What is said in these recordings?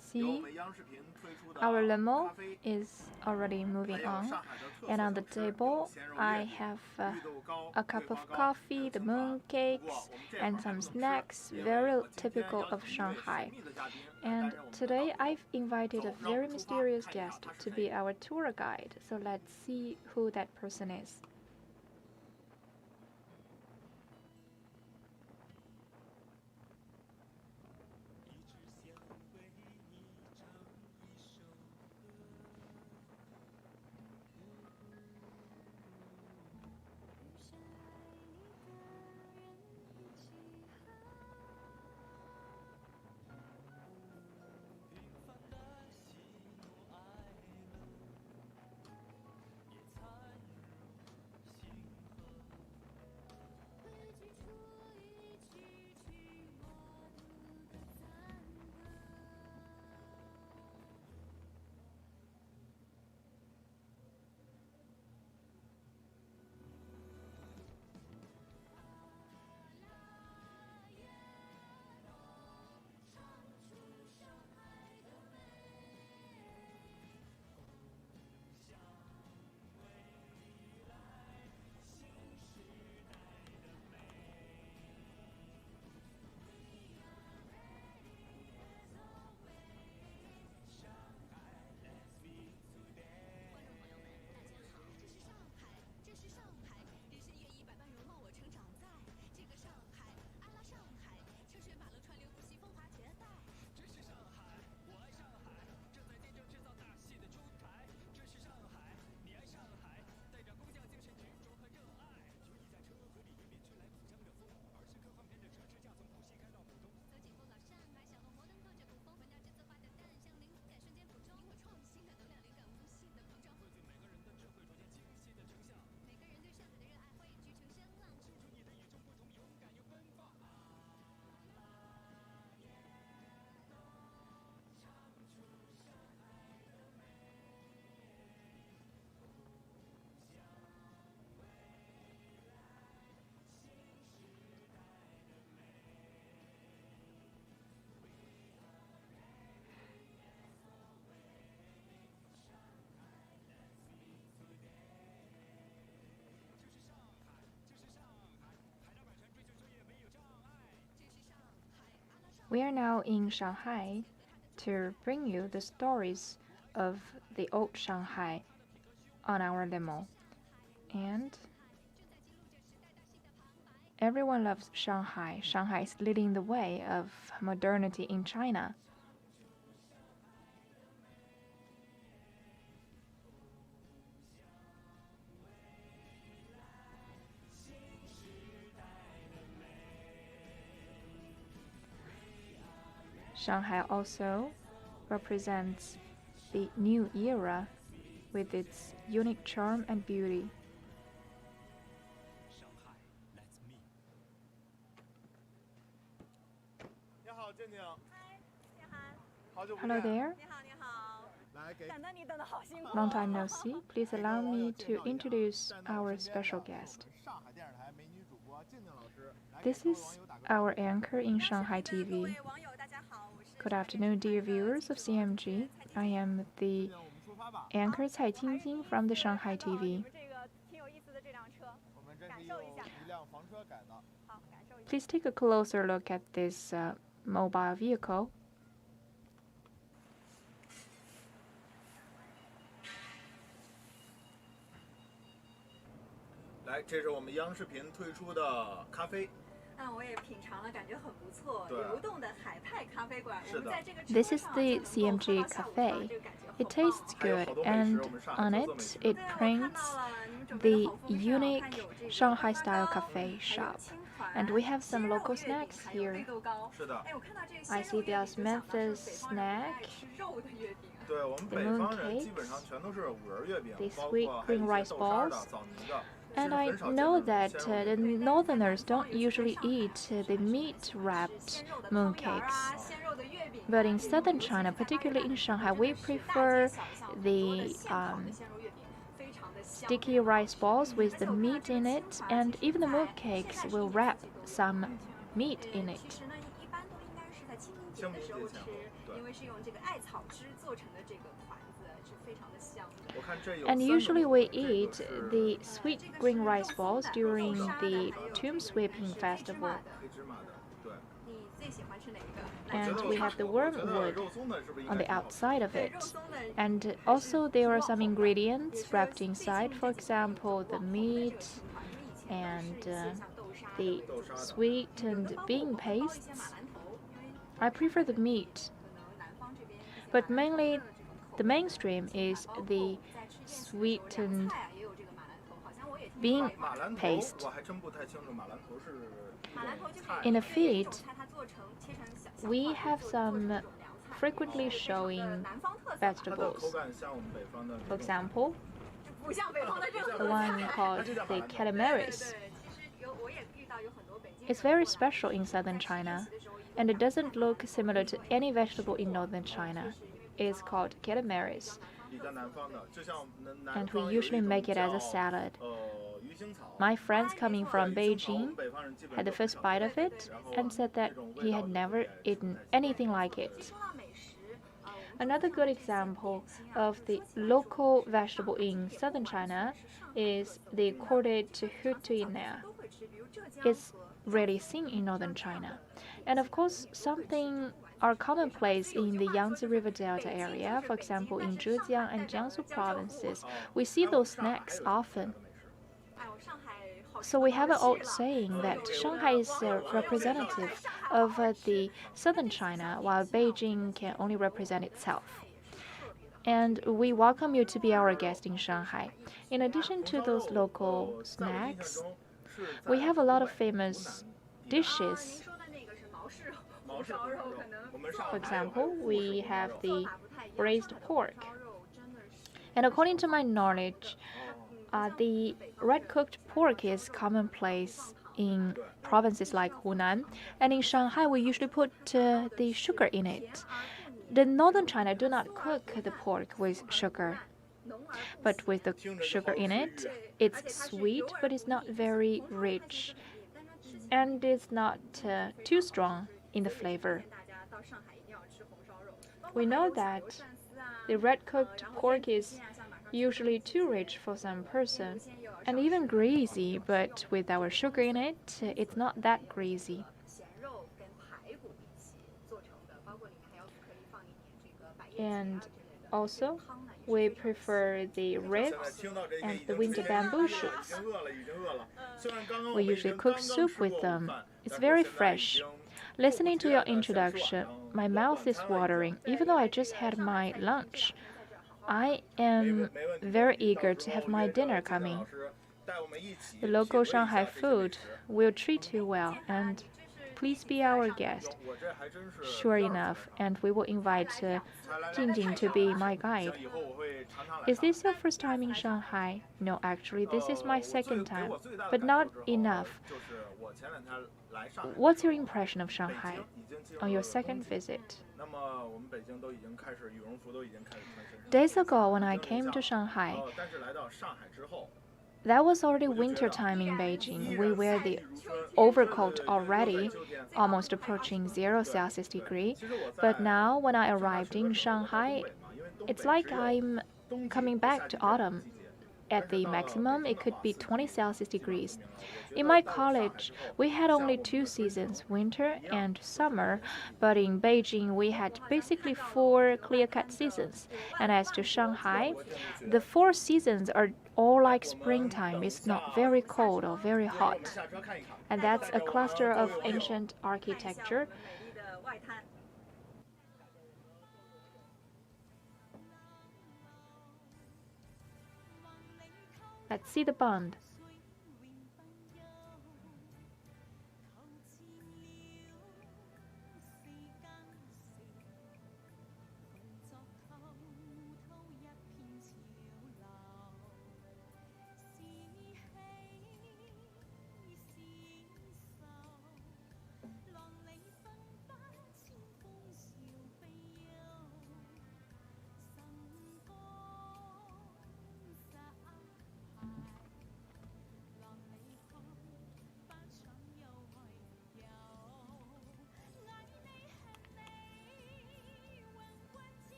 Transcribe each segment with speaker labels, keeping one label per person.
Speaker 1: See, our limo is already moving on, and on the table I have a cup of coffee, the mooncakes, and some snacks, very typical of Shanghai. And today I've invited a very mysterious guest to be our tour guide, so let's see who that person is. We are now in Shanghai to bring you the stories of the old Shanghai on our limo. And everyone loves Shanghai. Shanghai is leading the way of modernity in China. Shanghai also represents the new era with its unique charm and beauty. Hello there. Long time no see. Please allow me to introduce our special guest. This is our anchor in Shanghai TV. Good afternoon, dear viewers of CMG. I am the anchor Cai Jingjing from the Shanghai TV. Please take a closer look at this mobile vehicle. This is the CMG cafe. It tastes good, and on it, it prints the unique Shanghai-style cafe shop. And we have some local snacks here. I see there's Memphis snack, the mooncakes, the sweet green rice balls. And I know that the northerners don't usually eat the meat-wrapped mooncakes. But in southern China, particularly in Shanghai, we prefer the sticky rice balls with the meat in it, and even the mooncakes will wrap some meat in it. And usually we eat the sweet green rice balls during the tomb sweeping festival. And we have the wormwood on the outside of it. And also there are some ingredients wrapped inside, for example, the meat and the sweetened bean pastes. I prefer the meat, but mainly the mainstream is the sweetened bean paste. In a feed, we have some frequently showing vegetables. For example, the one called the calamaris. It's very special in southern China, and it doesn't look similar to any vegetable in northern China. It's called calamaris, and we usually make it as a salad. My friends coming from Beijing had the first bite of it and said that he had never eaten anything like it. Another good example of the local vegetable in southern China is the corded hutuina. It's rarely seen in northern China. And of course, something are commonplace in the Yangtze River Delta area, for example, in Zhejiang and Jiangsu provinces. We see those snacks often. So we have an old saying that Shanghai is a representative of the southern China, while Beijing can only represent itself. And we welcome you to be our guest in Shanghai. In addition to those local snacks, we have a lot of famous dishes. For example, we have the braised pork. And according to my knowledge, the red cooked pork is commonplace in provinces like Hunan, and in Shanghai we usually put the sugar in it. The northern China do not cook the pork with sugar, but with the sugar in it, it's sweet, but it's not very rich, and it's not too strong in the flavor. We know that the red cooked pork is usually too rich for some person, and even greasy, but with our sugar in it, it's not that greasy. And also, we prefer the ribs and the winter bamboo shoots. We usually cook soup with them. It's very fresh. Listening to your introduction, my mouth is watering, even though I just had my lunch. I am very eager to have my dinner coming. The local Shanghai food will treat you well, and please be our guest. Sure enough, and we will invite Jingjing to be my guide. Is this your first time in Shanghai? No, actually, this is my second time, but not enough. What's your impression of Shanghai on your second visit? Days ago, when I came to Shanghai, that was already winter time in Beijing. We wear the overcoat already, almost approaching 0 Celsius degree. But now, when I arrived in Shanghai, it's like I'm coming back to autumn. At the maximum, it could be 20 Celsius degrees. In my college, we had only 2 seasons, winter and summer, but in Beijing, we had basically 4 clear-cut seasons. And as to Shanghai, the 4 seasons are all like springtime. It's not very cold or very hot. And that's a cluster of ancient architecture. Let's see the bond.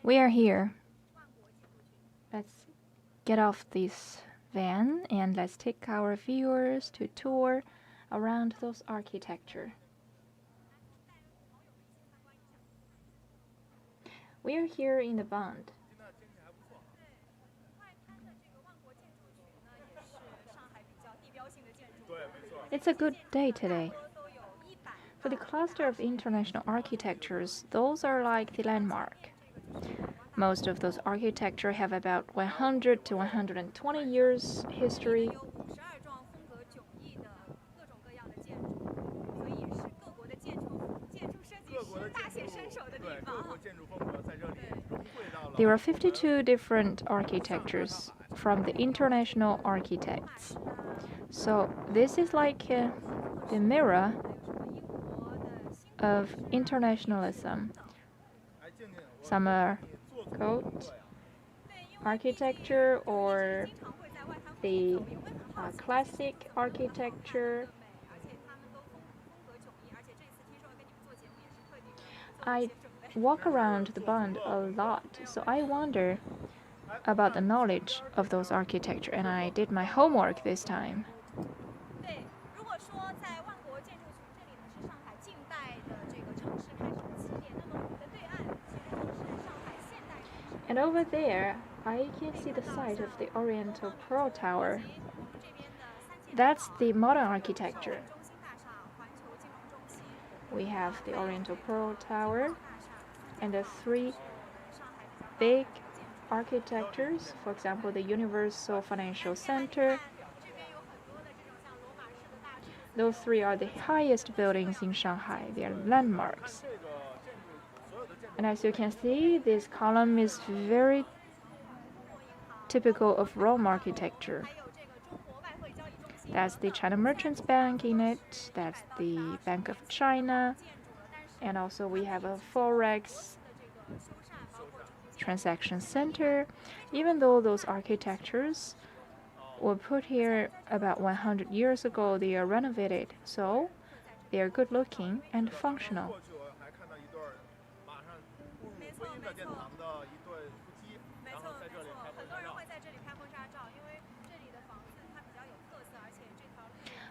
Speaker 1: We are here. Let's get off this van and let's take our viewers to tour around those architecture. We are here in the Bund. It's a good day today. For the cluster of international architectures, those are like the landmark. Most of those architecture have about 100 to 120 years history. There are 52 different architectures from the international architects. So this is like the mirror of internationalism. Some are called architecture or the classic architecture. I walk around the Bund a lot, so I wonder about the knowledge of those architecture, and I did my homework this time. And over there, I can see the site of the Oriental Pearl Tower. That's the modern architecture. We have the Oriental Pearl Tower and the three big architectures, for example, the Universal Financial Center. Those three are the highest buildings in Shanghai. They are landmarks. And as you can see, this column is very typical of Rome architecture. That's the China Merchants Bank in it. That's the Bank of China. And also we have a Forex transaction center. Even though those architectures were put here about 100 years ago, they are renovated. So they are good looking and functional.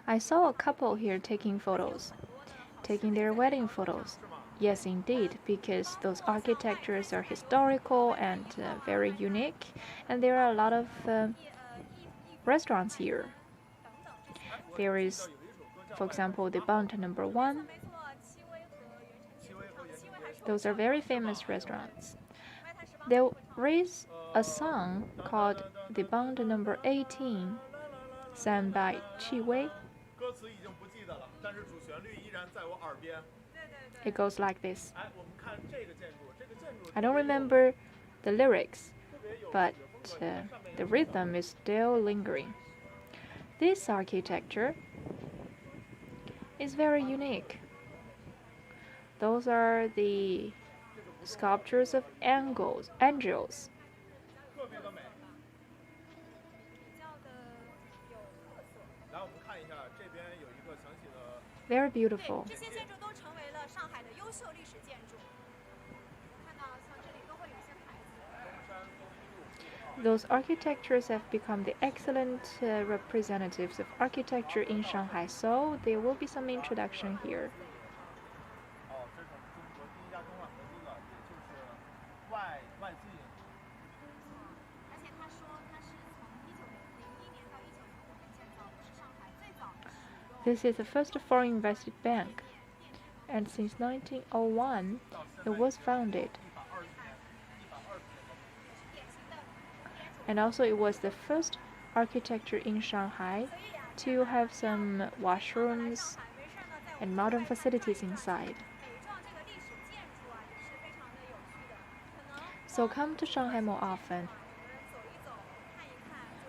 Speaker 1: I saw a couple here taking photos, taking their wedding photos. Yes, indeed, because those architectures are historical and very unique, and there are a lot of restaurants here. There is, for example, the Bund number 1. Those are very famous restaurants. There is a song called the Bund number 18, sung by CIIE. It goes like this. I don't remember the lyrics, but the rhythm is still lingering. This architecture is very unique. Those are the sculptures of angels. Very beautiful. Those architectures have become the excellent representatives of architecture in Shanghai, so there will be some introduction here. This is the first foreign invested bank, and since 1901, it was founded. And also it was the first architecture in Shanghai to have some washrooms and modern facilities inside. So come to Shanghai more often.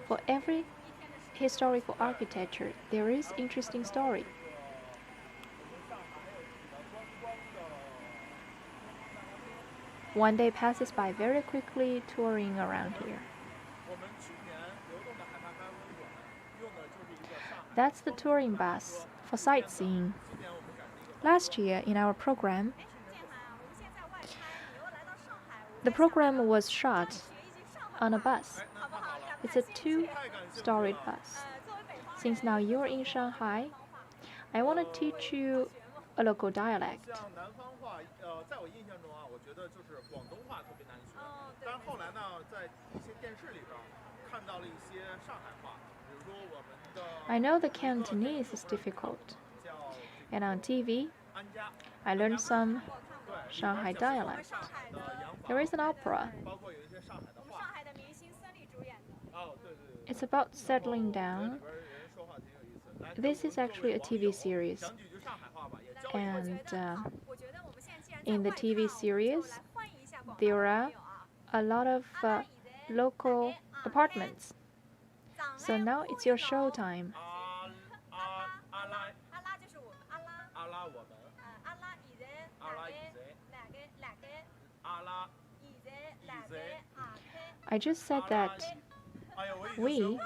Speaker 1: For every historical architecture, there is interesting story. One day passes by very quickly touring around here. That's the touring bus for sightseeing. Last year in our program, the program was shot on a bus. It's a two-storied bus. Since now you're in Shanghai, I want to teach you a local dialect. I know the Cantonese is difficult, and on TV, I learned some Shanghai dialect. There is an opera. It's about settling down. This is actually a TV series, and in the TV series, there are a lot of local apartments. So now it's your show time. I just said that we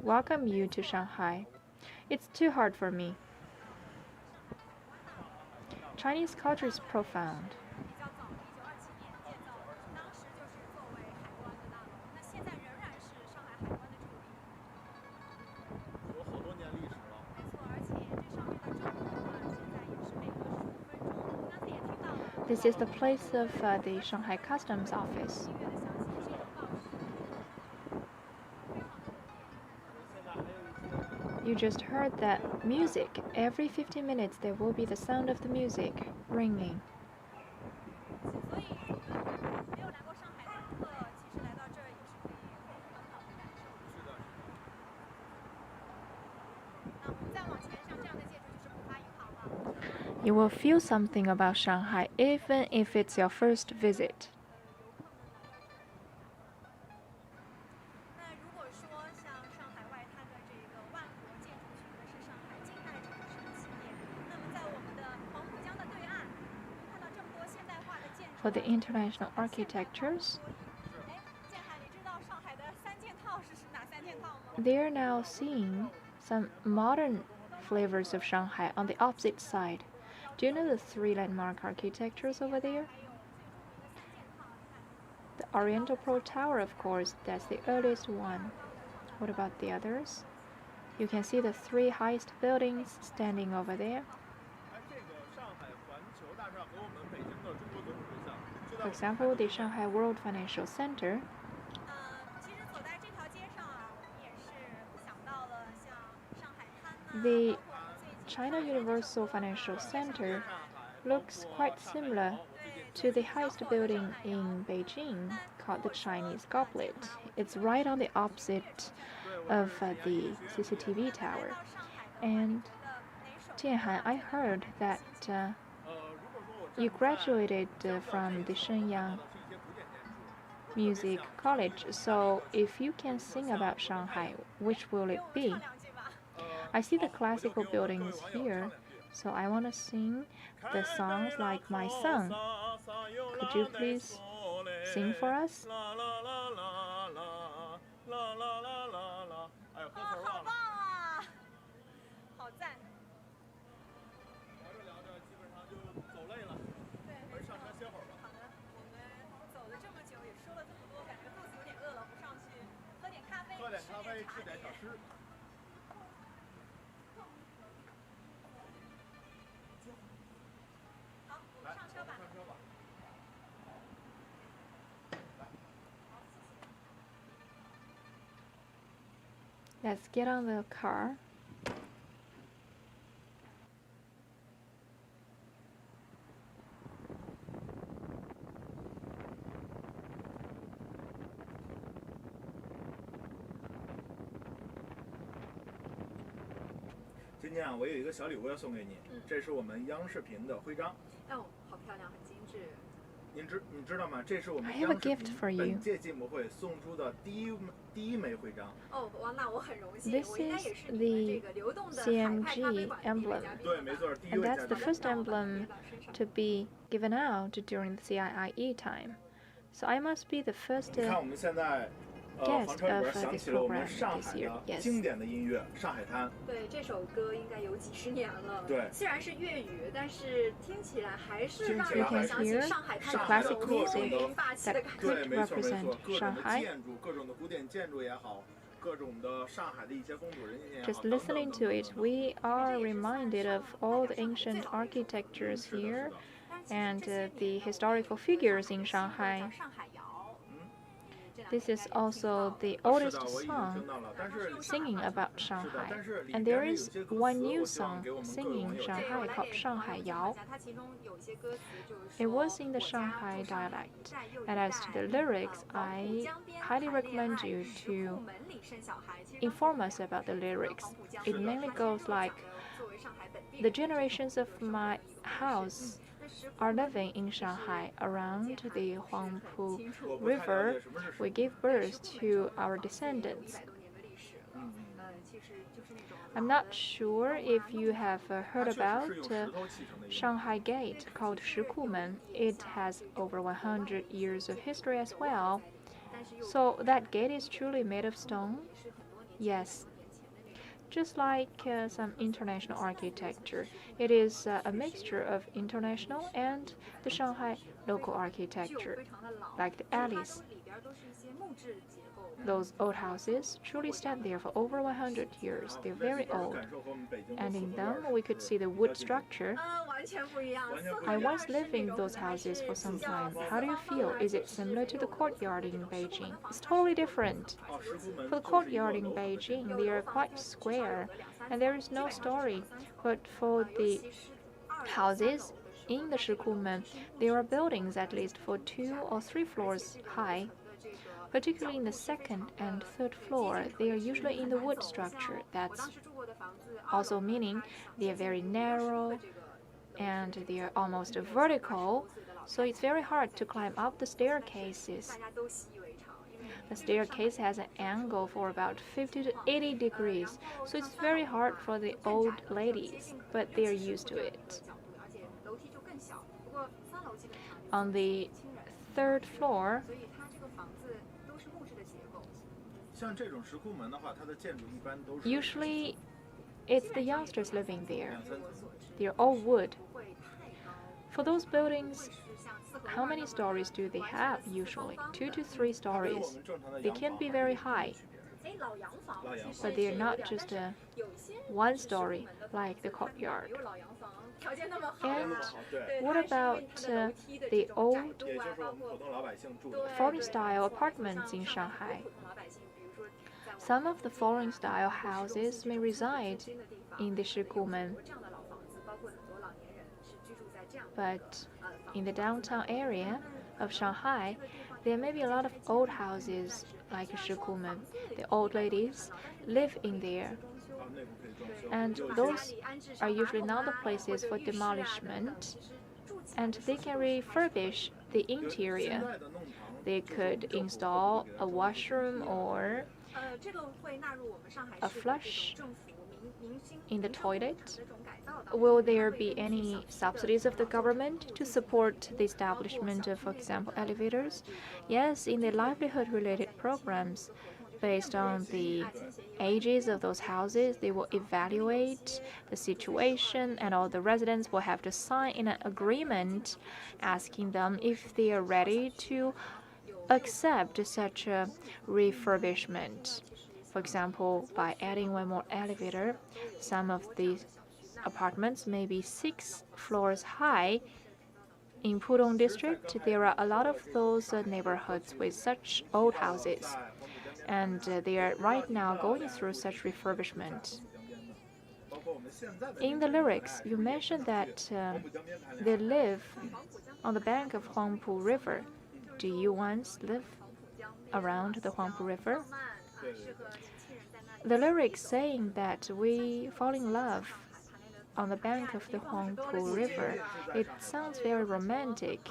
Speaker 1: welcome you to Shanghai. It's too hard for me. Chinese culture is profound. This is the place of the Shanghai Customs Office. You just heard that music. Every 15 minutes there will be the sound of the music ringing. You will feel something about Shanghai even if it's your first visit. For the international architectures, they are now seeing some modern flavors of Shanghai on the opposite side. Do you know the three landmark architectures over there? The Oriental Pro Tower, of course, that's the earliest one. What about the others? You can see the three highest buildings standing over there. For example, the Shanghai World Financial Center. The China Universal Financial Center looks quite similar to the highest building in Beijing called the Chinese Goblet. It's right on the opposite of the CCTV tower. And Tianhan, I heard that you graduated from the Shenyang Music College, so if you can sing about Shanghai, which will it be? I see the classical buildings here, so I want to sing the songs like my song. Could you please sing for us? Let's get on the car.
Speaker 2: 今天啊，我有一个小礼物要送给你，这是我们央视频的徽章。
Speaker 3: 哦，好漂亮，很精致。
Speaker 2: 你知道吗？这是我们央视频本届进博会送出的第一枚徽章。
Speaker 3: 哦，哇，那我很荣幸。
Speaker 1: This is the CMG emblem, and that's the first emblem to be given out during the CIIE time. So I must be the first.
Speaker 2: 你看我们现在
Speaker 1: guest of this program this year.
Speaker 2: 经典的音乐《上海滩》。
Speaker 3: 对，这首歌应该有几十年了。
Speaker 2: 对，
Speaker 3: 虽然是粤语，但是听起来还是让
Speaker 1: You
Speaker 3: 人
Speaker 1: can
Speaker 3: 想起
Speaker 1: hear
Speaker 3: 上海滩
Speaker 1: the
Speaker 3: 的
Speaker 1: classic
Speaker 3: 那种
Speaker 1: music
Speaker 3: 霸气
Speaker 1: that
Speaker 3: 的感觉。
Speaker 1: could
Speaker 2: 没错没错，
Speaker 1: represent
Speaker 2: 各种的
Speaker 1: Shanghai.
Speaker 2: 建筑，各种的古典建筑也好，各种的上海的一些风土人情也好。
Speaker 1: Just listening to it, we are reminded of all the ancient architectures here and the historical figures in Shanghai.
Speaker 3: 上海谣。
Speaker 1: This is also the oldest song singing about Shanghai, and there is one new song singing Shanghai called Shanghai Yao. It was in the Shanghai dialect, and as to the lyrics, I highly recommend you to inform us about the lyrics. It mainly goes like, the generations of my house are living in Shanghai around the Huangpu River. We give birth to our descendants. I'm not sure if you have heard about Shanghai Gate called Shikumen. It has over 100 years of history as well. So that gate is truly made of stone? Yes. Just like some international architecture, it is a mixture of international and the Shanghai local architecture, like the alleys. Those old houses truly stand there for over 100 years. They're very old. And in them, we could see the wood structure. I once lived in those houses for some time. How do you feel? Is it similar to the courtyard in Beijing? It's totally different. For the courtyard in Beijing, they are quite square, and there is no story. But for the houses in the Shikumen, there are buildings at least for 2 or 3 floors high. Particularly in the second and third floor, they are usually in the wood structure. That's also meaning they are very narrow and they are almost vertical, so it's very hard to climb up the staircases. The staircase has an angle for about 50 to 80 degrees, so it's very hard for the old ladies, but they are used to it. On the third floor, usually it's the youngsters living there. They're all wood. For those buildings, how many stories do they have usually? 2 to 3 stories. They can be very high, but they're not just one story like the courtyard. And what about the old foreign-style apartments in Shanghai? Some of the foreign-style houses may reside in the Shikumen, but in the downtown area of Shanghai, there may be a lot of old houses like Shikumen. The old ladies live in there, and those are usually not the places for demolishment, and they can refurbish the interior. They could install a washroom or a flush in the toilet. Will there be any subsidies of the government to support the establishment of, for example, elevators? Yes, in the livelihood-related programs, based on the ages of those houses, they will evaluate the situation, and all the residents will have to sign in an agreement asking them if they are ready to accept such a refurbishment. For example, by adding one more elevator, some of these apartments may be 6 floors high. In Pudong district, there are a lot of those neighborhoods with such old houses, and they are right now going through such refurbishment. In the lyrics, you mentioned that they live on the bank of Huangpu River. Do you once live around the Huangpu River? The lyrics saying that we fall in love on the bank of the Huangpu River, it sounds very romantic.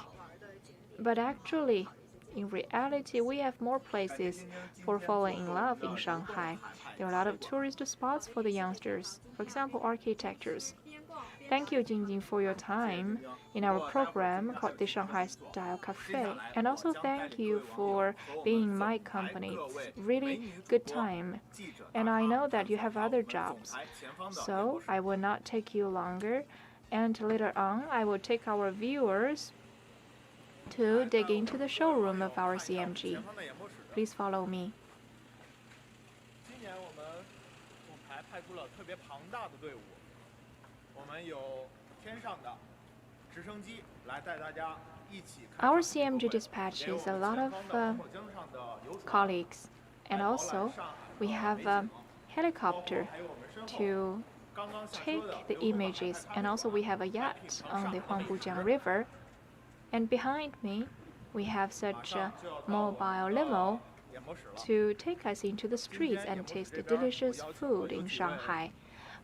Speaker 1: But actually, in reality, we have more places for falling in love in Shanghai. There are a lot of tourist spots for the youngsters. For example, architectures. Thank you, Jingjing, for your time in our program called the Shanghai Style Cafe. And also thank you for being in my company. It's really good time. And I know that you have other jobs. So I will not take you longer. And later on, I will take our viewers to dig into the showroom of our CMG. Please follow me.
Speaker 2: 今年我们总台派出了特别庞大的队伍，我们有天上的直升机来带大家一起看。
Speaker 1: Our CMG dispatches a lot of colleagues, and also we have a helicopter to take the images, and also we have a yacht on the Huangbujiang River. And behind me, we have such a mobile limo to take us into the streets and taste delicious food in Shanghai.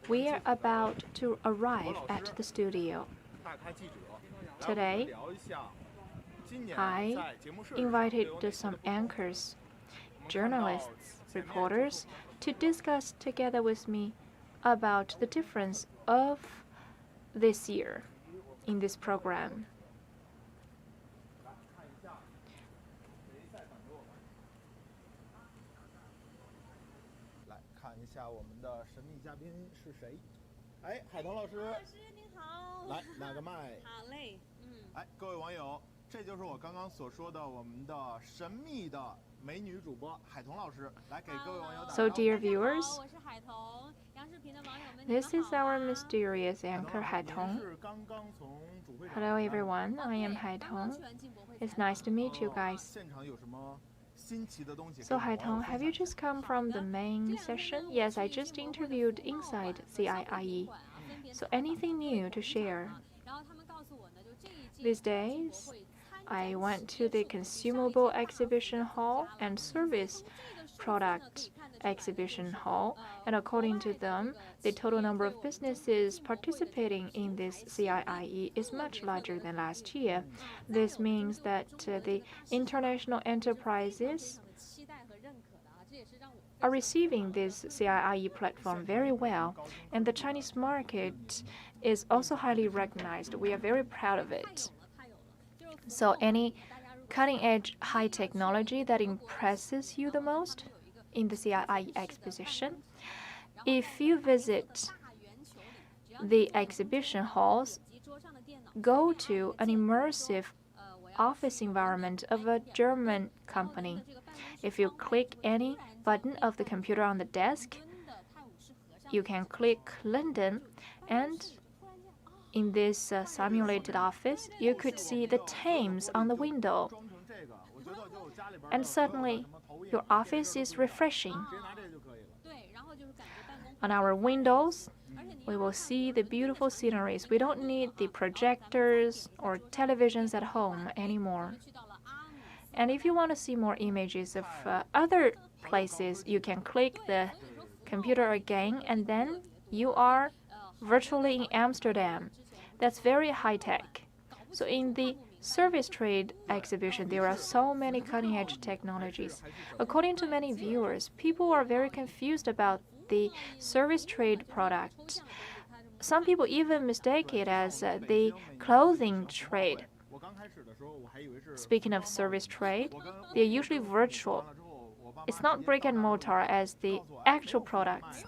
Speaker 1: We are about to arrive at the studio. Today, I invited some anchors, journalists, reporters to discuss together with me about the difference of this year in this program.
Speaker 2: 看一下我们的神秘嘉宾是谁？哎，海豚老师。老师您好。来，拿个麦。好嘞，哎，各位网友，这就是我刚刚所说的我们的神秘的美女主播海豚老师，来给各位网友打招呼。
Speaker 1: So, dear viewers,
Speaker 4: 我是海豚，央视频的网友们，
Speaker 1: this is our mysterious anchor Haitong. Hello everyone, I am Haitong. It's nice to meet you guys.
Speaker 2: 现场有什么
Speaker 1: So Haitong, have you just come from the main session? Yes, I just interviewed inside CIIE. So anything new to share? These days, I went to the consumable exhibition hall and service product exhibition hall, and according to them, the total number of businesses participating in this CIIE is much larger than last year. This means that the international enterprises are receiving this CIIE platform very well, and the Chinese market is also highly recognized. We are very proud of it. So, any cutting-edge high technology that impresses you the most in the CIIE exposition? If you visit the exhibition halls, go to an immersive office environment of a German company. If you click any button of the computer on the desk, you can click London, and in this simulated office, you could see the Thames on the window. And suddenly, your office is refreshing. On our windows, we will see the beautiful sceneries. We don't need the projectors or televisions at home anymore. And if you want to see more images of other places, you can click the computer again, and then you are virtually in Amsterdam. That's very high-tech. So in the service trade exhibition, there are so many cutting-edge technologies. According to many viewers, people are very confused about the service trade product. Some people even mistake it as the clothing trade. Speaking of service trade, they're usually virtual. It's not brick and mortar as the actual products.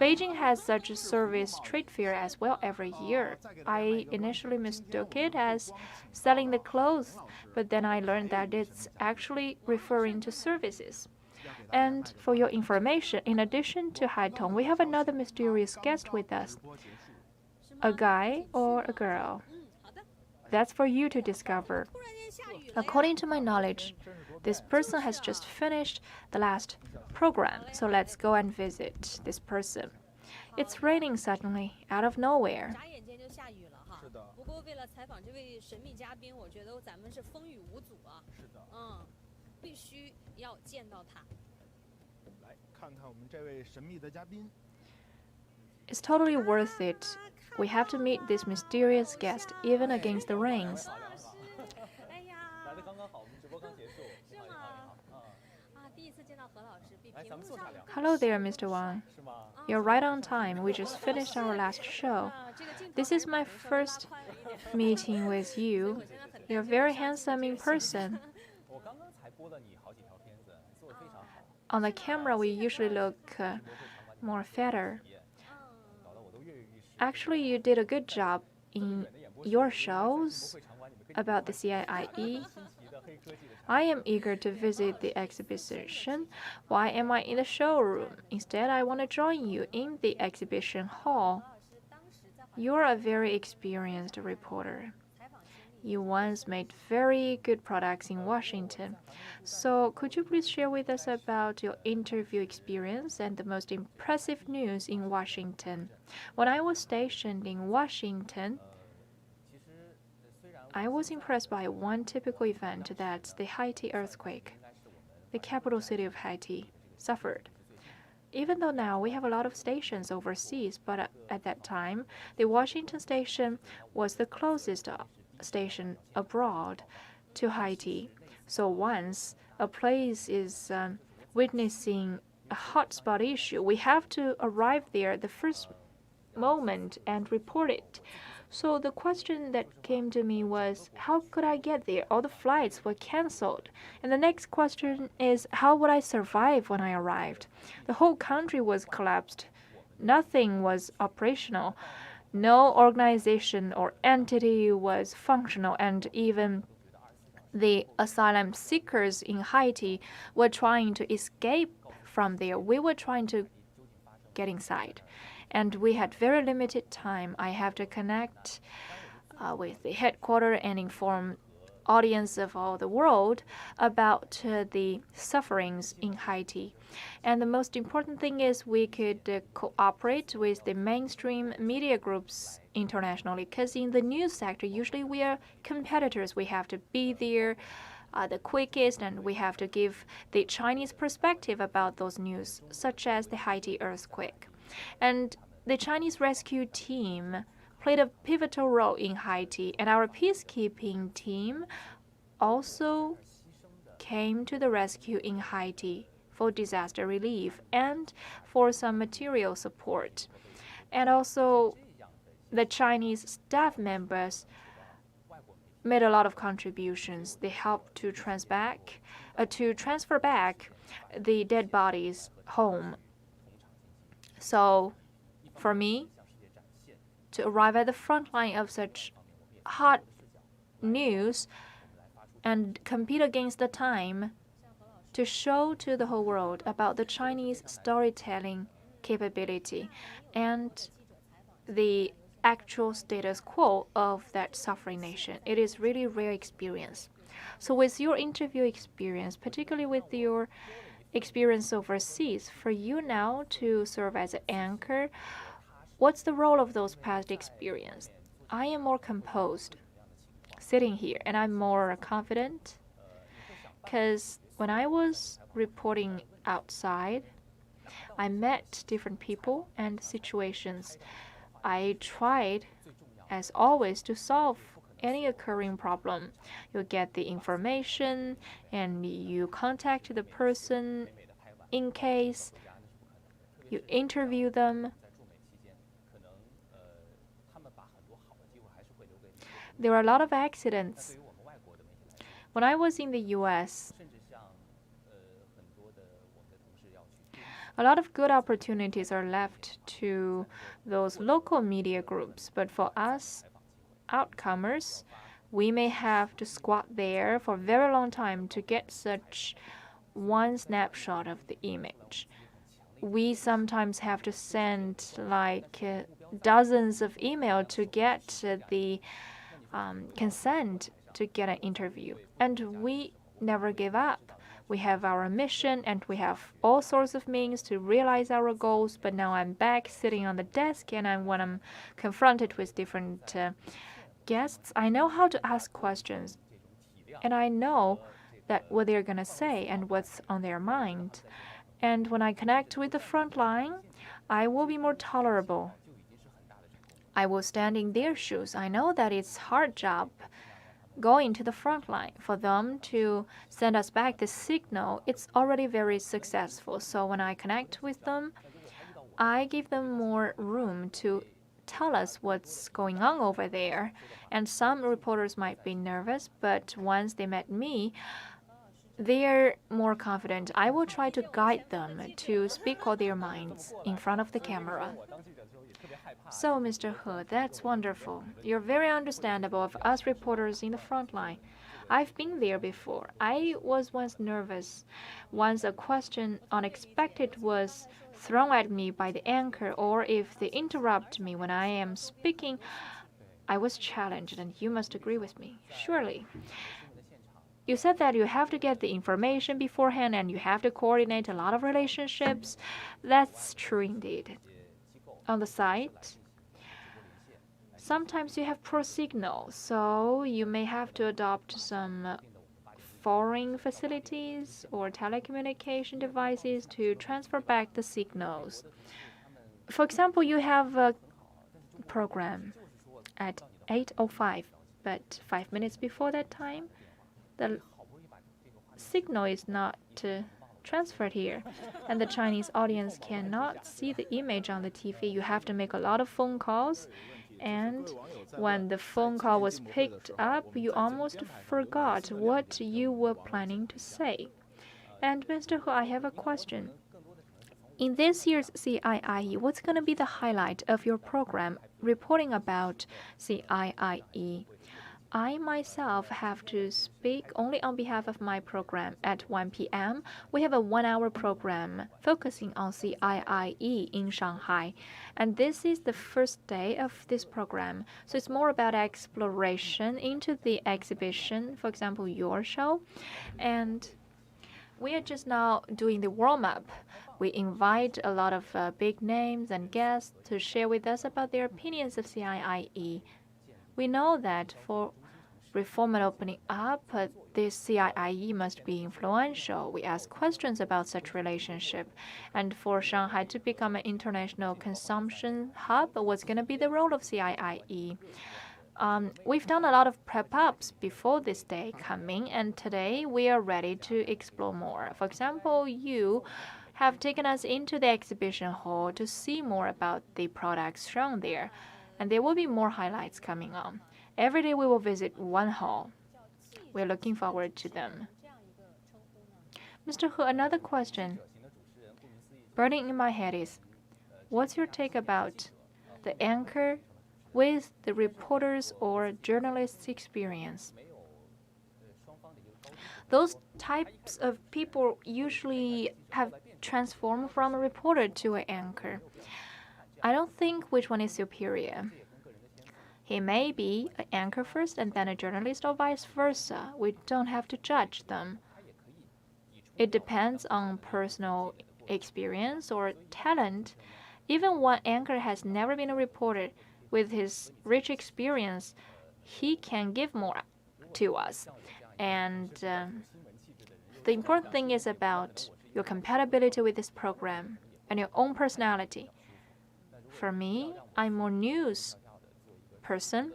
Speaker 1: Beijing has such a service trade fair as well every year. I initially mistook it as selling the clothes, but then I learned that it's actually referring to services. And for your information, in addition to Haitong, we have another mysterious guest with us. A guy or a girl? That's for you to discover. According to my knowledge, this person has just finished the last program, so let's go and visit this person. It's raining suddenly, out of nowhere. It's totally worth it. We have to meet this mysterious guest, even against the rains. Hello there, Mr. Wang. You're right on time. We just finished our last show. This is my first meeting with you. You're very handsome in person. On the camera, we usually look more fatter. Actually, you did a good job in your shows about the CIIE. I am eager to visit the exhibition. Why am I in the showroom? Instead, I want to join you in the exhibition hall. You're a very experienced reporter. You once made very good products in Washington. So, could you please share with us about your interview experience and the most impressive news in Washington? When I was stationed in Washington, I was impressed by one typical event that the Haiti earthquake. The capital city of Haiti suffered. Even though now we have a lot of stations overseas, but at that time, the Washington station was the closest station abroad to Haiti. So once a place is witnessing a hotspot issue, we have to arrive there the first moment and report it. So the question that came to me was, how could I get there? All the flights were canceled. And the next question is, how would I survive when I arrived? The whole country was collapsed. Nothing was operational. No organization or entity was functional, and even the asylum seekers in Haiti were trying to escape from there. We were trying to get inside. And we had very limited time. I have to connect with the headquarters and inform audience of all the world about the sufferings in Haiti. And the most important thing is we could cooperate with the mainstream media groups internationally, because in the news sector, usually we are competitors. We have to be there the quickest, and we have to give the Chinese perspective about those news, such as the Haiti earthquake. And the Chinese rescue team played a pivotal role in Haiti, and our peacekeeping team also came to the rescue in Haiti for disaster relief and for some material support. And also, the Chinese staff members made a lot of contributions. They helped to transfer back the dead bodies home. So, for me, to arrive at the front line of such hot news and compete against the time to show to the whole world about the Chinese storytelling capability and the actual status quo of that suffering nation. It is really rare experience. So with your interview experience, particularly with your experience overseas, for you now to serve as an anchor, what's the role of those past experience? I am more composed sitting here, and I'm more confident because when I was reporting outside, I met different people and situations. I tried, as always, to solve any occurring problem. You get the information and you contact the person in case, you interview them. There are a lot of accidents. When I was in the US, a lot of good opportunities are left to those local media groups, but for us outcomers, we may have to squat there for a very long time to get such one snapshot of the image. We sometimes have to send dozens of emails to get the consent to get an interview. And we never give up. We have our mission and we have all sorts of means to realize our goals. But now I'm back sitting on the desk, and when I'm confronted with different guests, I know how to ask questions. And I know that what they're going to say and what's on their mind. And when I connect with the front line, I will be more tolerable. I will stand in their shoes. I know that it's a hard job. going to the front line. For them to send us back the signal, it's already very successful. So when I connect with them, I give them more room to tell us what's going on over there. And some reporters might be nervous, but once they met me, they're more confident. I will try to guide them to speak all their minds in front of the camera. So, Mr. He, that's wonderful. You're very understandable of us reporters in the front line. I've been there before. I was once nervous. Once a question unexpected was thrown at me by the anchor, or if they interrupt me when I am speaking, I was challenged, and you must agree with me, surely. You said that you have to get the information beforehand and you have to coordinate a lot of relationships. That's true indeed. On the site, sometimes you have poor signal, so you may have to adopt some foreign facilities or telecommunication devices to transfer back the signals. For example, you have a program at 8:05, but 5 minutes before that time, the signal is not transferred here, and the Chinese audience cannot see the image on the TV. You have to make a lot of phone calls, and when the phone call was picked up, you almost forgot what you were planning to say. And Mr. He, I have a question. In this year's CIIE, what's going to be the highlight of your program reporting about CIIE? I myself have to speak only on behalf of my program. At 1 p.m., we have a 1-hour program focusing on CIIE in Shanghai. And this is the first day of this program. So it's more about exploration into the exhibition, for example, your show. And we are just now doing the warm-up. We invite a lot of big names and guests to share with us about their opinions of CIIE. We know that for reform and opening up, this CIIE must be influential. We ask questions about such relationship. And for Shanghai to become an international consumption hub, what's going to be the role of CIIE? We've done a lot of prep-ups before this day coming, and today we are ready to explore more. For example, you have taken us into the exhibition hall to see more about the products shown there, and there will be more highlights coming on. Every day we will visit one hall. We're looking forward to them. Mr. He, another question burning in my head is, what's your take about the anchor with the reporter's or journalist's experience? Those types of people usually have transformed from a reporter to an anchor. I don't think which one is superior. He may be an anchor first and then a journalist, or vice versa. We don't have to judge them. It depends on personal experience or talent. Even one anchor has never been a reporter. With his rich experience, he can give more to us. And the important thing is about your compatibility with this program and your own personality. For me, I'm more news person,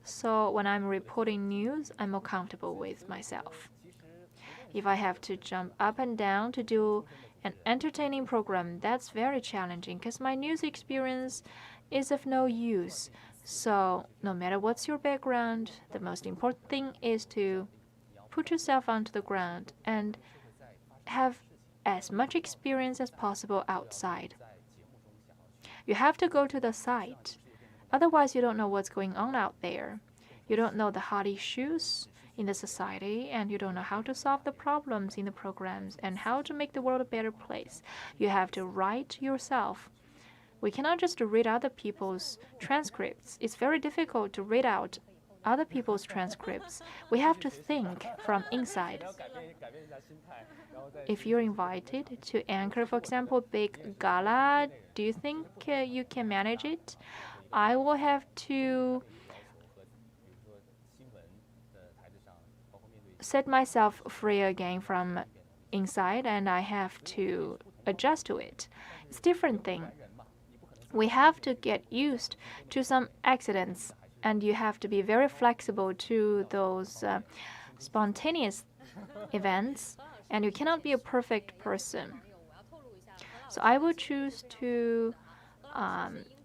Speaker 1: so when I'm reporting news, I'm more comfortable with myself. If I have to jump up and down to do an entertaining program, that's very challenging because my news experience is of no use. So no matter what's your background, the most important thing is to put yourself onto the ground and have as much experience as possible outside. You have to go to the site. Otherwise, you don't know what's going on out there. You don't know the hot issues in the society, and you don't know how to solve the problems in the programs and how to make the world a better place. You have to write yourself. We cannot just read other people's transcripts. It's very difficult to read out other people's transcripts. We have to think from inside. If you're invited to anchor, for example, big gala, do you think you can manage it? I will have to set myself free again from inside, and I have to adjust to it. It's a different thing. We have to get used to some accidents and you have to be very flexible to those spontaneous events, and you cannot be a perfect person. So I will choose to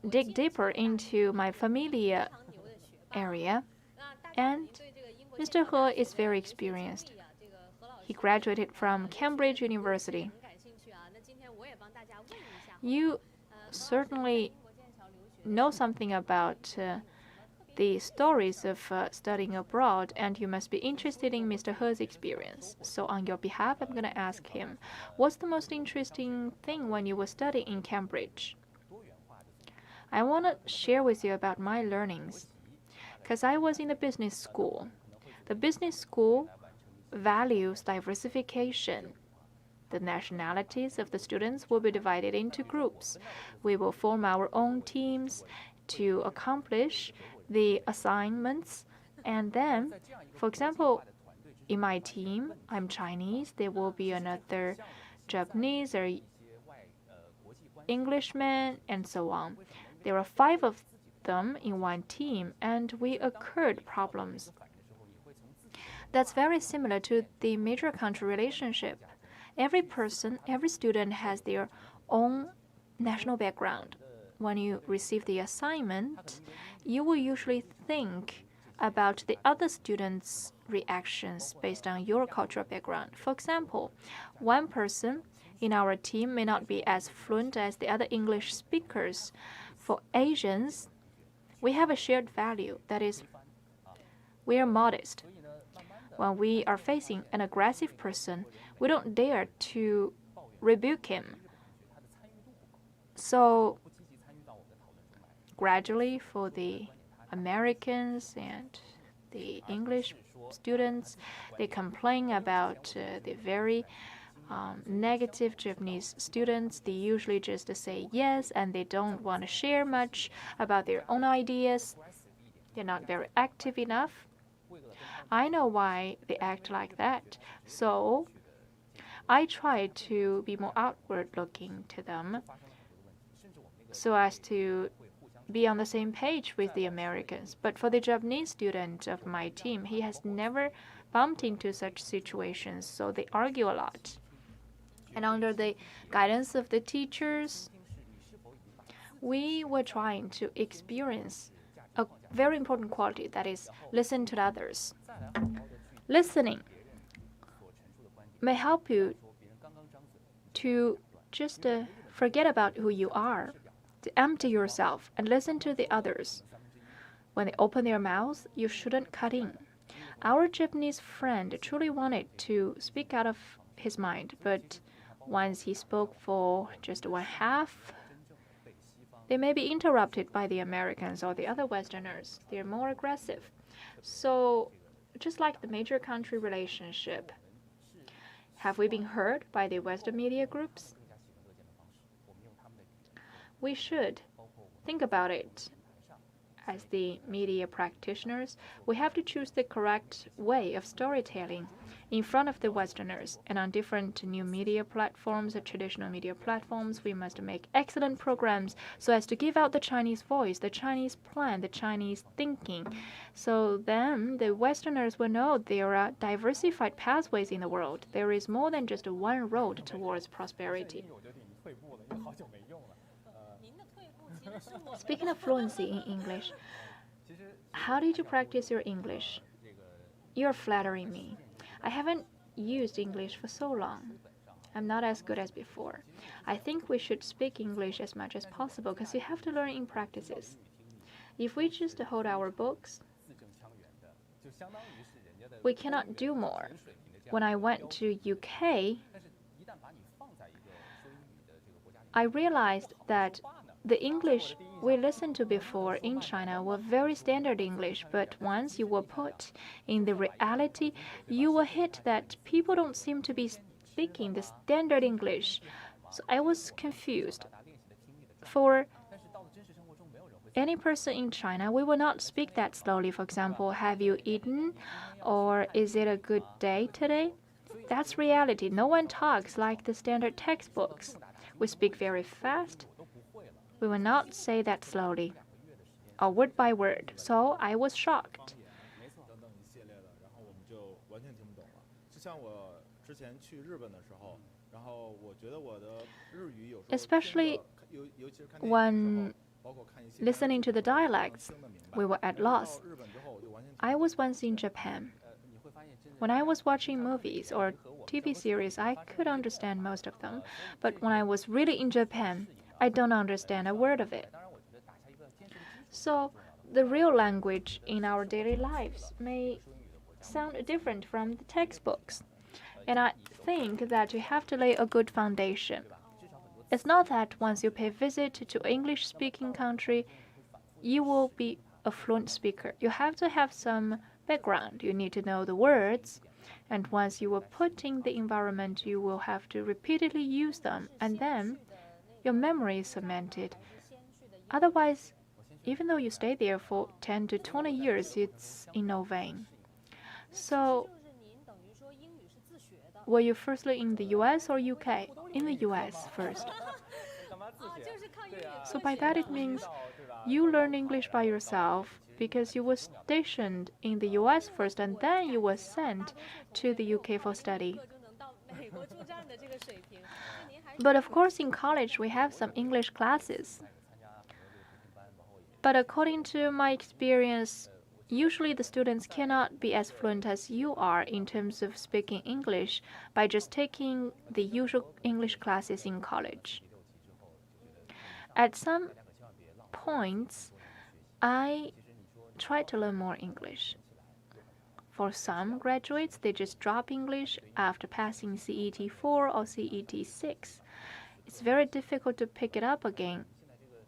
Speaker 1: dig deeper into my familiar area, and Mr. He is very experienced. He graduated from Cambridge University. You certainly know something about the stories of studying abroad, and you must be interested in Mr. He's experience. So on your behalf, I'm going to ask him, what's the most interesting thing when you were studying in Cambridge? I want to share with you about my learnings, because I was in the business school. The business school values diversification. The nationalities of the students will be divided into groups. We will form our own teams to accomplish the assignments. And then, for example, in my team, I'm Chinese. There will be another Japanese or Englishman, and so on. There are 5 of them in one team, and we occurred problems. That's very similar to the major country relationship. Every person, every student has their own national background. When you receive the assignment, you will usually think about the other students' reactions based on your cultural background. For example, one person in our team may not be as fluent as the other English speakers. For Asians, we have a shared value, that is, we are modest. When we are facing an aggressive person, we don't dare to rebuke him. So gradually, for the Americans and the English students, they complain about the very negative Japanese students. They usually just say yes, and they don't want to share much about their own ideas. They're not very active enough. I know why they act like that. So I try to be more outward looking to them so as to be on the same page with the Americans. But for the Japanese student of my team, he has never bumped into such situations, so they argue a lot. And under the guidance of the teachers, we were trying to experience a very important quality, that is, listen to others. Listening may help you to just forget about who you are, to empty yourself and listen to the others. When they open their mouths, you shouldn't cut in. Our Japanese friend truly wanted to speak out of his mind, but once he spoke for just one half, they may be interrupted by the Americans or the other Westerners. They're more aggressive. So, just like the major country relationship, have we been heard by the Western media groups? We should think about it. As the media practitioners, we have to choose the correct way of storytelling in front of the Westerners. And on different new media platforms, traditional media platforms, we must make excellent programs so as to give out the Chinese voice, the Chinese plan, the Chinese thinking. So then the Westerners will know there are diversified pathways in the world. There is more than just one road towards prosperity. Speaking of fluency in English, how did you practice your English? You're flattering me. I haven't used English for so long. I'm not as good as before. I think we should speak English as much as possible because you have to learn in practices. If we just hold our books, we cannot do more. When I went to UK, I realized that the English we listened to before in China were very standard English, but once you were put in the reality, you will hit that people don't seem to be speaking the standard English. So I was confused. For any person in China, we will not speak that slowly. For example, have you eaten? Or is it a good day today? That's reality. No one talks like the standard textbooks. We speak very fast. We will not say that slowly. word by word, so I was shocked.
Speaker 2: 等等一系列的，然后我们就完全听不懂了。就像我之前去日本的时候，然后我觉得我的日语有时候
Speaker 1: Especially
Speaker 2: 尤其是看电影的时
Speaker 1: when
Speaker 2: 候，包括看一些
Speaker 1: listening to the dialects, we were at
Speaker 2: 但是
Speaker 1: loss.
Speaker 2: 到日本之后我就完全听不懂
Speaker 1: I was once in Japan. When I was watching movies or TV series, I could understand most of them. But when I was really in Japan, I don't understand a word of it. So, the real language in our daily lives may sound different from the textbooks. And I think that you have to lay a good foundation. It's not that once you pay visit to an English-speaking country, you will be a fluent speaker. You have to have some background. You need to know the words. And once you are put in the environment, you will have to repeatedly use them. And then your memory is cemented. Otherwise, even though you stay there for 10 to 20 years, it's in no vain. So, were you firstly in the US or UK? In the US first. So by that it means you learn English by yourself because you were stationed in the US first and then you were sent to the UK for study. But of course in college we have some English classes. But according to my experience, usually the students cannot be as fluent as you are in terms of speaking English by just taking the usual English classes in college. At some points, I tried to learn more English. For some graduates, they just drop English after passing CET 4 or CET 6. It's very difficult to pick it up again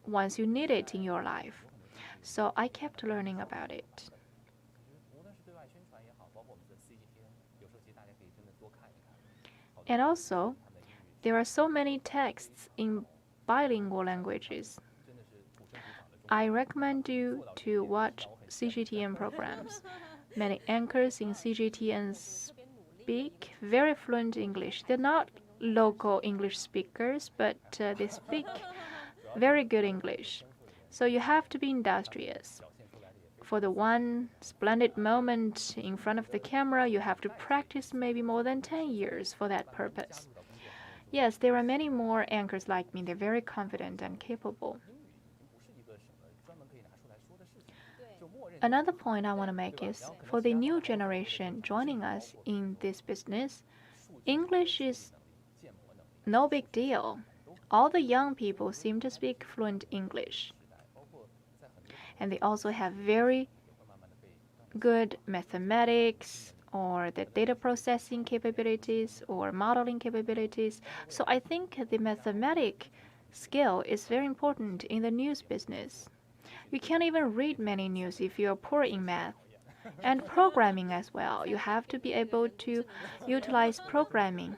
Speaker 1: once you need it in your life. So I kept learning about it. And also, there are so many texts in bilingual languages. I recommend you to watch CGTN programs. Many anchors in CGTN speak very fluent English. They're not local English speakers, but they speak very good English. So you have to be industrious. For the one splendid moment in front of the camera, you have to practice maybe more than 10 years for that purpose. Yes, there are many more anchors like me. They're very confident and capable. Another point I want to make is for the new generation joining us in this business, English is no big deal. All the young people seem to speak fluent English. And they also have very good mathematics or the data processing capabilities or modeling capabilities. So I think the mathematic skill is very important in the news business. You can't even read many news if you're poor in math. And programming as well. You have to be able to utilize programming.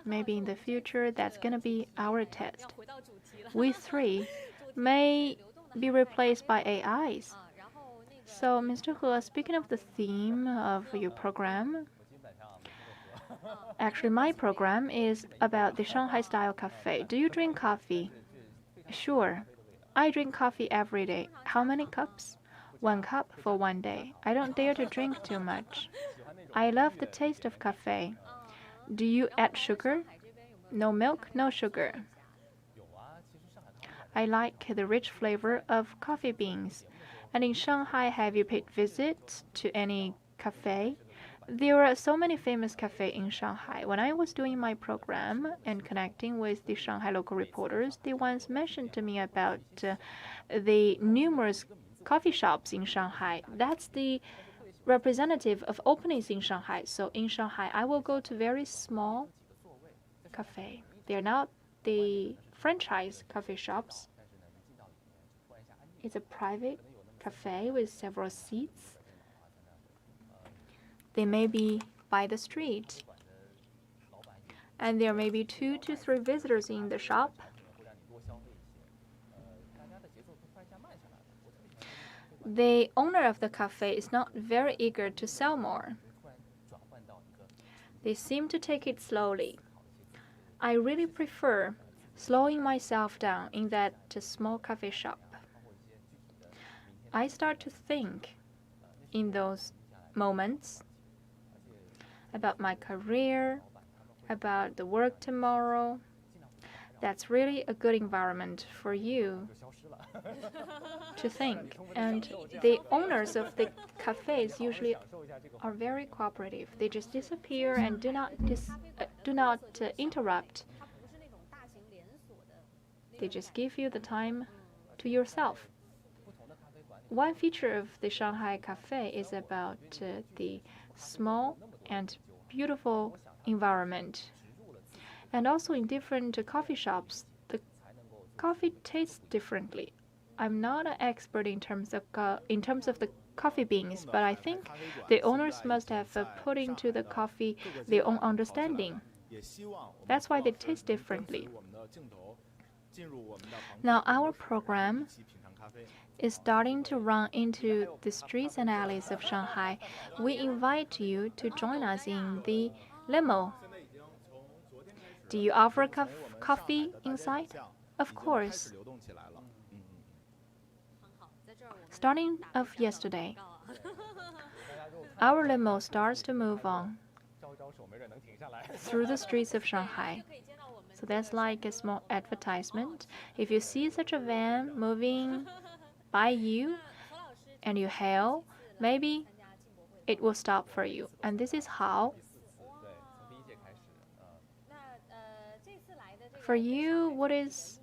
Speaker 1: Maybe in the future, that's going to be our test. We three may be replaced by AIs. So, Mr. He, speaking of the theme of your program, actually my program is about the Shanghai-style cafe. Do you drink coffee? Sure. I drink coffee every day. How many cups? 1 cup for 1 day. I don't dare to drink too much. I love the taste of cafe. Do you add sugar? No milk, no sugar. I like the rich flavor of coffee beans. And in Shanghai, have you paid visit to any cafe? There are so many famous cafes in Shanghai. When I was doing my program and connecting with the Shanghai local reporters, they once mentioned to me about the numerous coffee shops in Shanghai. That's the representative of openings in Shanghai. So in Shanghai, I will go to very small cafe. They're not the franchise coffee shops. It's a private cafe with several seats. They may be by the street. And there may be 2 to 3 visitors in the shop. The owner of the cafe is not very eager to sell more. They seem to take it slowly. I really prefer slowing myself down in that small cafe shop. I start to think in those moments about my career, about the work tomorrow. That's really a good environment for you to think. And the owners of the cafes usually are very cooperative. They just disappear and do not interrupt. They just give you the time to yourself. One feature of the Shanghai cafe is about the small and beautiful environment. And also in different coffee shops, the coffee tastes differently. I'm not an expert in terms of the coffee beans, but I think the owners must have put into the coffee their own understanding. That's why they taste differently. Now our program is starting to run into the streets and alleys of Shanghai. We invite you to join us in the limo. Do you offer coffee inside? Of course. Starting of yesterday, our limo starts to move on through the streets of Shanghai. So that's like a small advertisement. If you see such a van moving by you and you hail, maybe it will stop for you. And this is how. For you, what is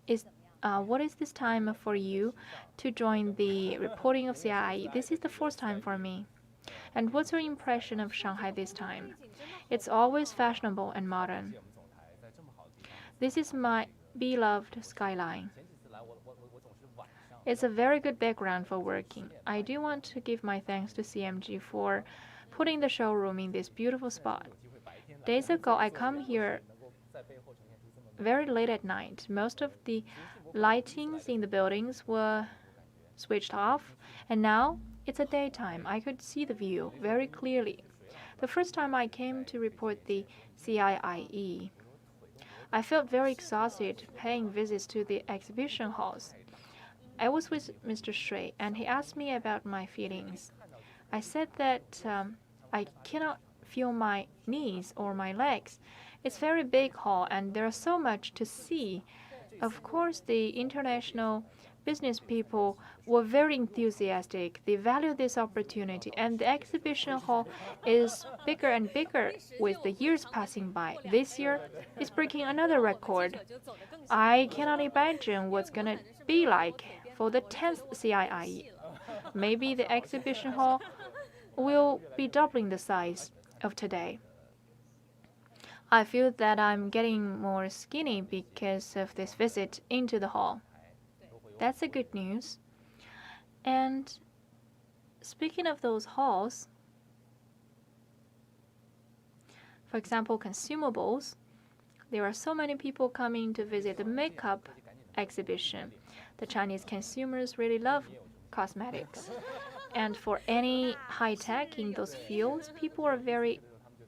Speaker 1: this time for you to join the reporting of CIIE? This is the first time for me. And what's your impression of Shanghai this time? It's always fashionable and modern. This is my beloved skyline. It's a very good background for working. I do want to give my thanks to CMG for putting the showroom in this beautiful spot. Days ago, I come here very late at night. Most of the lightings in the buildings were switched off, and now it's a daytime. I could see the view very clearly. The first time I came to report the CIIE, I felt very exhausted paying visits to the exhibition halls. I was with Mr. Shui, and he asked me about my feelings. I said that I cannot feel my knees or my legs. It's a very big hall, and there's so much to see. Of course, the international business people were very enthusiastic. They value this opportunity, and the exhibition hall is bigger and bigger with the years passing by. This year is breaking another record. I cannot imagine what's going to be like for the 10th CIIE. Maybe the exhibition hall will be doubling the size of today. I feel that I'm getting more skinny because of this visit into the hall. That's a good news. And speaking of those halls, for example, consumables, there are so many people coming to visit the makeup exhibition. The Chinese consumers really love cosmetics. And for any high tech in those fields, people are very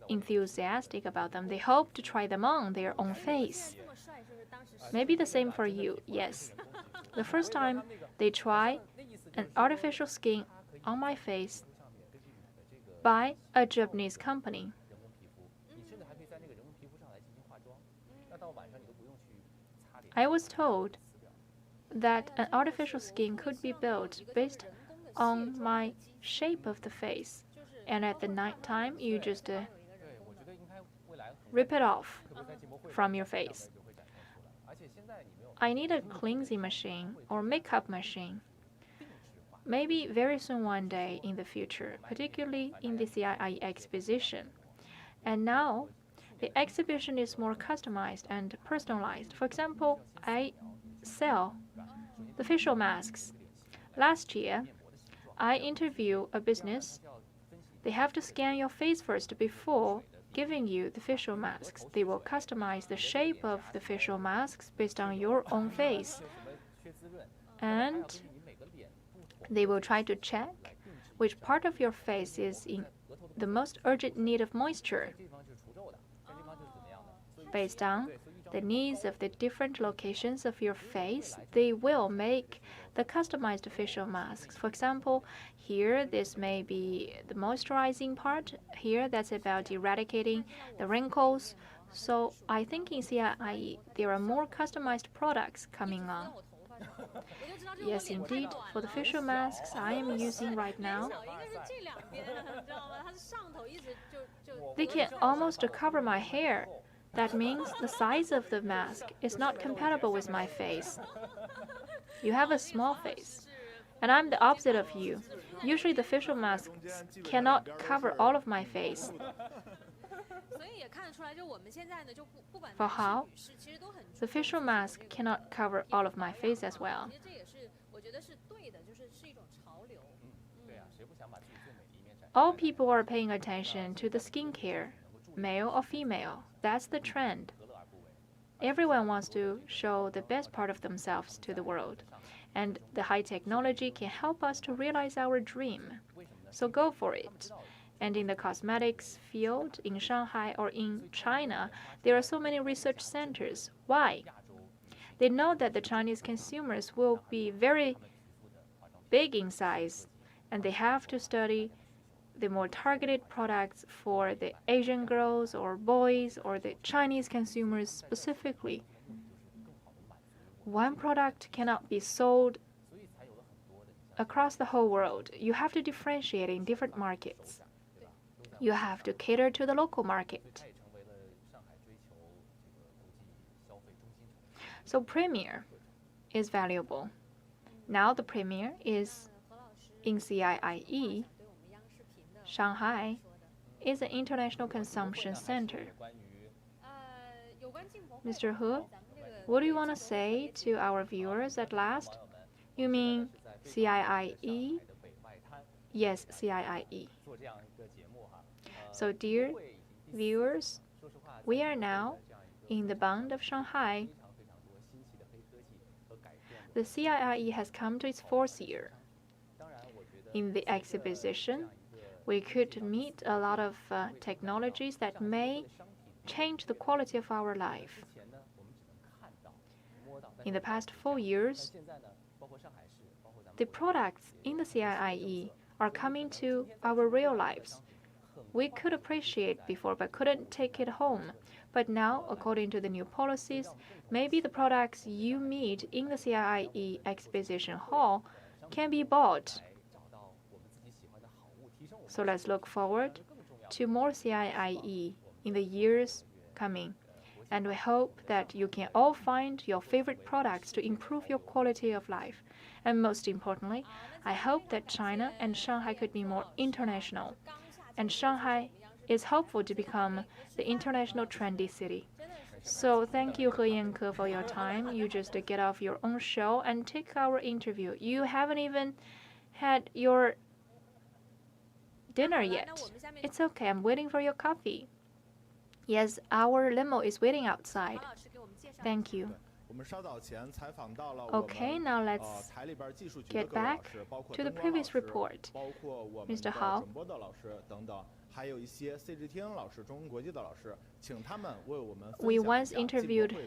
Speaker 1: enthusiastic about them. They hope to try them on their own face. Maybe the same for you, yes. The first time they try an artificial skin on my face by a Japanese company. I was told that an artificial skin could be built based on my shape of the face, and at the night time you just rip it off from your face. I need a cleansing machine or makeup machine. Maybe very soon one day in the future, particularly in the CIIE exposition. And now, the exhibition is more customized and personalized. For example, I sell the facial masks. Last year, I interviewed a business. They have to scan your face first before giving you the facial masks. They will customize the shape of the facial masks based on your own face. And they will try to check which part of your face is in the most urgent need of moisture based on the needs of the different locations of your face, they will make the customized facial masks. For example, here this may be the moisturizing part. Here that's about eradicating the wrinkles. So I think in CIIE there are more customized products coming on. Yes, indeed. For the facial masks I am using right now, they can almost cover my hair. That means the size of the mask is not compatible with my face. You have a small face, and I'm the opposite of you. Usually the facial masks cannot cover all of my face. For how? The facial mask cannot cover all of my face as well. All people are paying attention to the skincare, male or female. That's the trend. Everyone wants to show the best part of themselves to the world, and the high technology can help us to realize our dream. So go for it. And in the cosmetics field, in Shanghai or in China, there are so many research centers. Why? They know that the Chinese consumers will be very big in size, and they have to study the more targeted products for the Asian girls or boys or the Chinese consumers specifically. One product cannot be sold across the whole world. You have to differentiate in different markets. You have to cater to the local market. So Premier is valuable. Now the Premier is in CIIE. Shanghai is an international consumption center. Mr. He, what do you want to say to our viewers at last? You mean CIIE? Yes, CIIE. So, dear viewers, we are now in the Bund of Shanghai. The CIIE has come to its 4th year. In the exhibition, we could meet a lot of technologies that may change the quality of our life. In the past 4 years, the products in the CIIE are coming to our real lives. We could appreciate before but couldn't take it home. But now, according to the new policies, maybe the products you meet in the CIIE exposition hall can be bought. So let's look forward to more CIIE in the years coming. And we hope that you can all find your favorite products to improve your quality of life. And most importantly, I hope that China and Shanghai could be more international. And Shanghai is hopeful to become the international trendy city. So thank you, He Yanke, for your time. You just get off your own show and take our interview. You haven't even had your dinner yet. It's okay, I'm waiting for your coffee. Yes, our limo is waiting outside. Thank you. Okay, now let's get back to the previous report. Mr. Hao. We once interviewed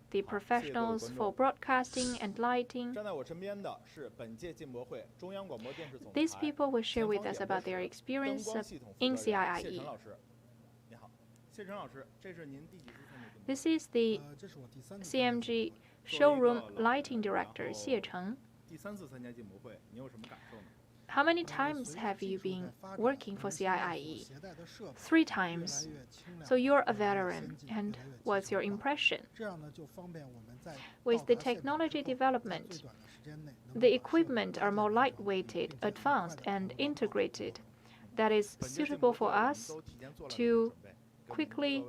Speaker 1: the professionals for broadcasting and lighting. These people will share with us about their experience in CIIE. This is the CMG Showroom Lighting Director, Xie Cheng. How many times have you been working for CIIE? 3 times. So you're a veteran, and what's your impression? With the technology development, the equipment are more lightweighted, advanced, and integrated. That is suitable for us to quickly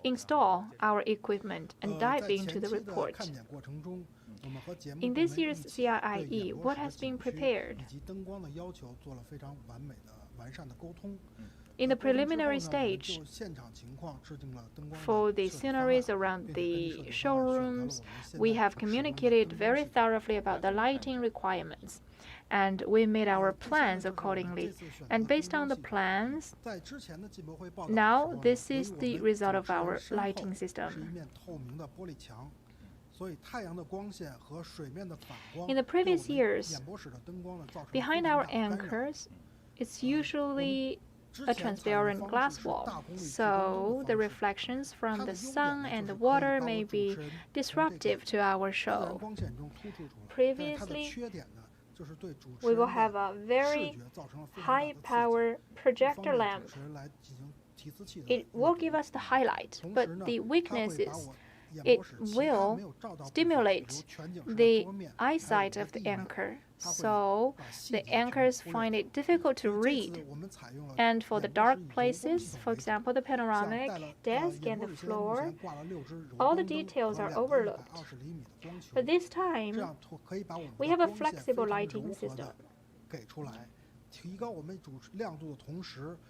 Speaker 1: install our equipment and dive into the report. In this year's CIIE, what has been prepared? In the preliminary stage, for the sceneries around the showrooms, we have communicated very thoroughly about the lighting requirements, and we made our plans accordingly. And based on the plans, now this is the result of our lighting system. In the previous years, behind our anchors, it's usually a transparent glass wall, so the reflections from the sun and the water may be disruptive to our show. Previously, we will have a very high-power projector lamp. It will give us the highlight, but the weakness is it will stimulate the eyesight of the anchor, so the anchors find it difficult to read. And for the dark places, for example, the panoramic desk and the floor, all the details are overlooked. But this time, we have a flexible lighting system.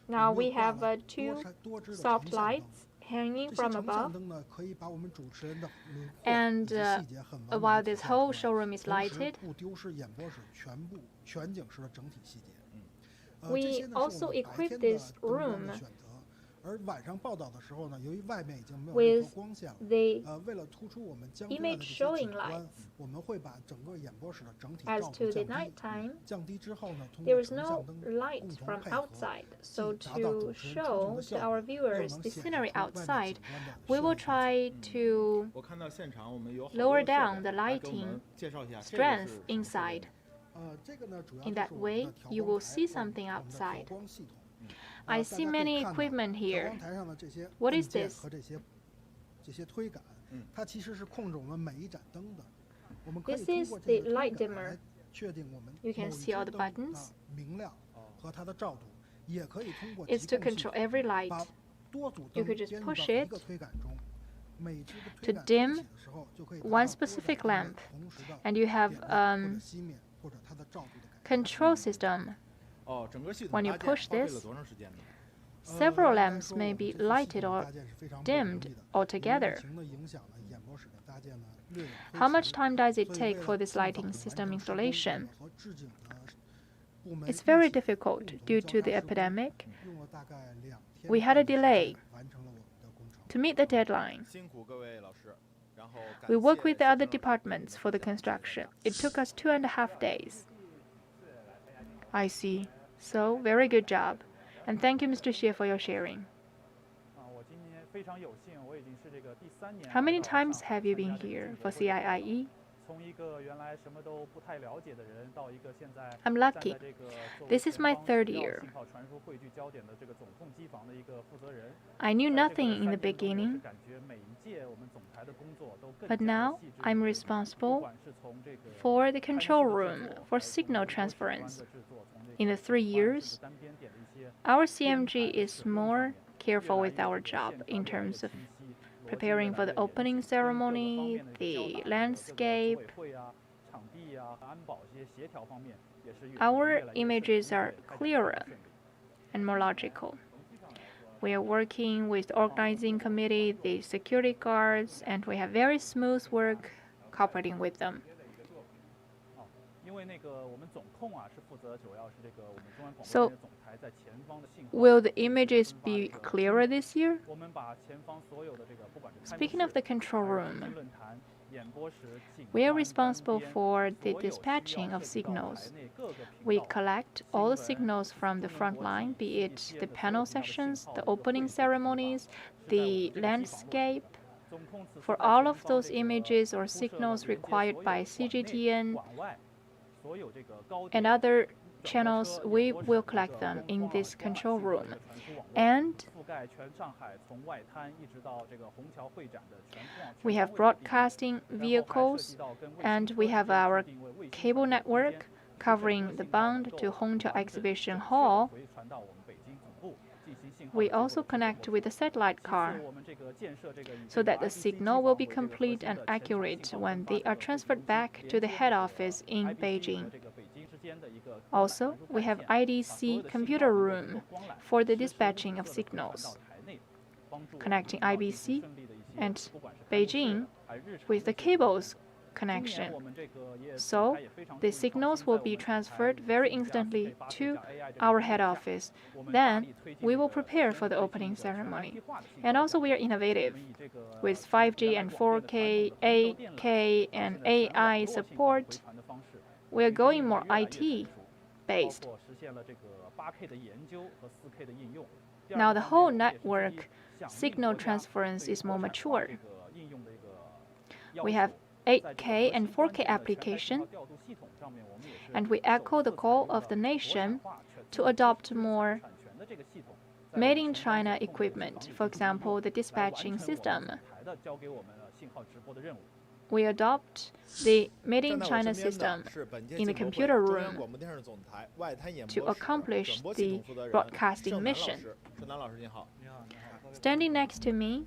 Speaker 1: Now we have two soft lights hanging from above, and while this whole showroom is lighted, we also equip this room with the image showing lights. As to the nighttime, there is no light from outside, so to show to our viewers the scenery outside, we will try to lower down the lighting strength inside. In that way, you will see something outside. I see many equipment here. What is this? This is the light dimmer. You can see all the buttons. It's to control every light. You could just push it to dim one specific lamp, and you have control system. When you push this, several lamps may be lighted or dimmed altogether. How much time does it take for this lighting system installation? It's very difficult due to the epidemic. We had a delay to meet the deadline. We worked with the other departments for the construction. It took us 2.5 days. I see. So, very good job. And thank you, Mr. Xie, for your sharing. How many times have you been here for CIIE? I'm lucky. This is my 3rd year. I knew nothing in the beginning, but now I'm responsible for the control room for signal transference. In the 3 years, our CMG is more careful with our job in terms of preparing for the opening ceremony, the landscape. Our images are clearer and more logical. We are working with the organizing committee, the security guards, and we have very smooth work cooperating with them. So, will the images be clearer this year? Speaking of the control room, we are responsible for the dispatching of signals. We collect all the signals from the front line, be it the panel sessions, the opening ceremonies, the landscape. For all of those images or signals required by CGTN and other channels, we will collect them in this control room. And we have broadcasting vehicles, and we have our cable network covering the bound to Hongqiao Exhibition Hall. We also connect with the satellite car so that the signal will be complete and accurate when they are transferred back to the head office in Beijing. Also, we have IDC computer room for the dispatching of signals, connecting IBC and Beijing with the cables connection. So the signals will be transferred very instantly to our head office. Then we will prepare for the opening ceremony. And also we are innovative with 5G and 4K, 8K and AI support. We are going more IT based. Now the whole network signal transference is more mature. We have 8K and 4K application, and we echo the call of the nation to adopt more made in China equipment, for example, the dispatching system. We adopt the made in China system in the computer room to accomplish the broadcasting mission. Standing next to me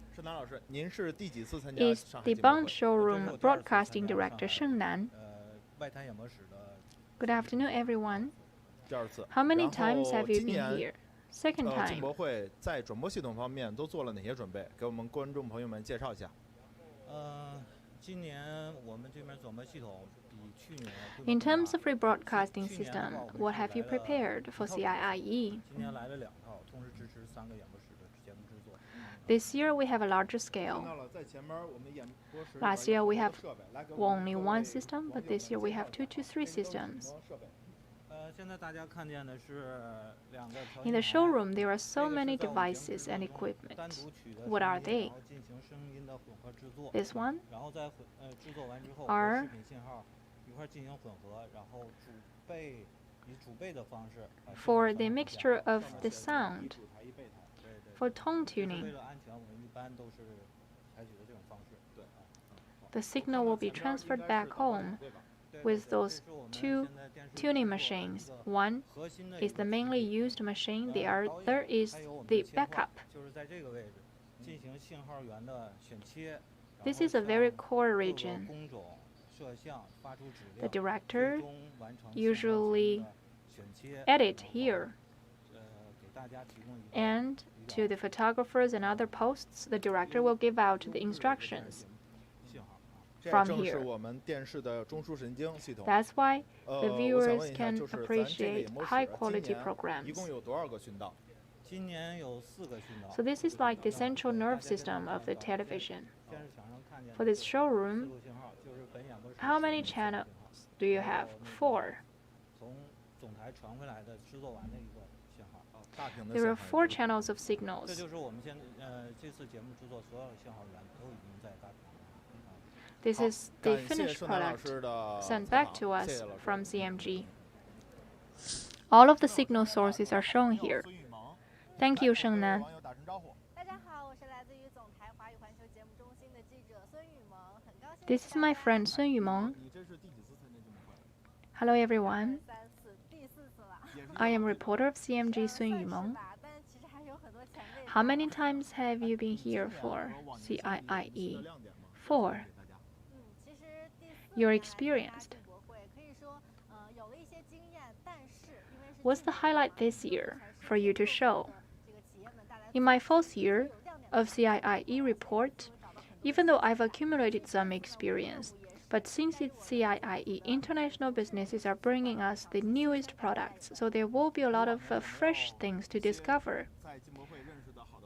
Speaker 1: is the Bond Showroom Broadcasting Director Sheng Nan. Good afternoon, everyone. How many times have you been here? Second time. In terms of rebroadcasting system, what have you prepared for CIIE? This year we have a larger scale. Last year we have only one system, but this year we have 2 to 3 systems. In the showroom, there are so many devices and equipment. What are they? This one are for the mixture of the sound, for tone tuning. The signal will be transferred back home with those 2 tuning machines. One is the mainly used machine, the other is the backup. This is a very core region. The director usually edit here, and to the photographers and other posts, the director will give out the instructions from here. That's why the viewers can appreciate high-quality programs. So this is like the central nerve system of the television. For this showroom, how many channels do you have? 4. There are 4 channels of signals. This is the finished product sent back to us from CMG. All of the signal sources are shown here. Thank you, Sheng Nan. This is my friend Sun Yumeng. Hello, everyone. I am reporter of CMG Sun Yumeng. How many times have you been here for CIIE? 4. You're experienced. What's the highlight this year for you to show? In my 4th year of CIIE report, even though I've accumulated some experience, but since it's CIIE, international businesses are bringing us the newest products, so there will be a lot of fresh things to discover.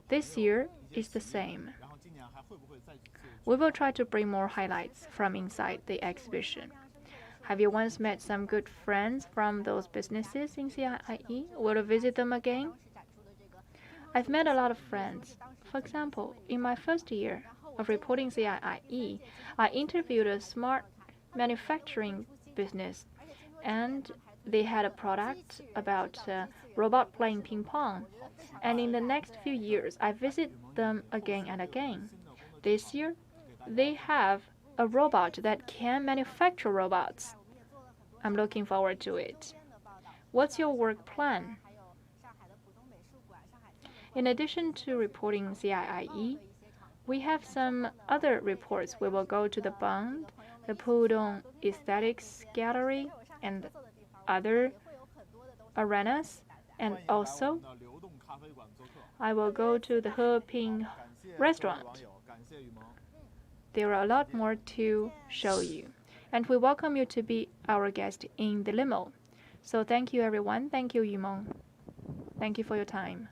Speaker 1: This year is the same. We will try to bring more highlights from inside the exhibition. Have you once met some good friends from those businesses in CIIE? Will you visit them again? I've met a lot of friends. For example, in my 1st year of reporting CIIE, I interviewed a smart manufacturing business, and they had a product about robot playing ping pong. And in the next few years, I visit them again and again. This year, they have a robot that can manufacture robots. I'm looking forward to it. What's your work plan? In addition to reporting CIIE, we have some other reports. We will go to the Bund, the Pudong Aesthetics Gallery, and other arenas, and also I will go to the Heping restaurant. There are a lot more to show you, and we welcome you to be our guest in the limo. So thank you, everyone. Thank you, Yumeng. Thank you for your time.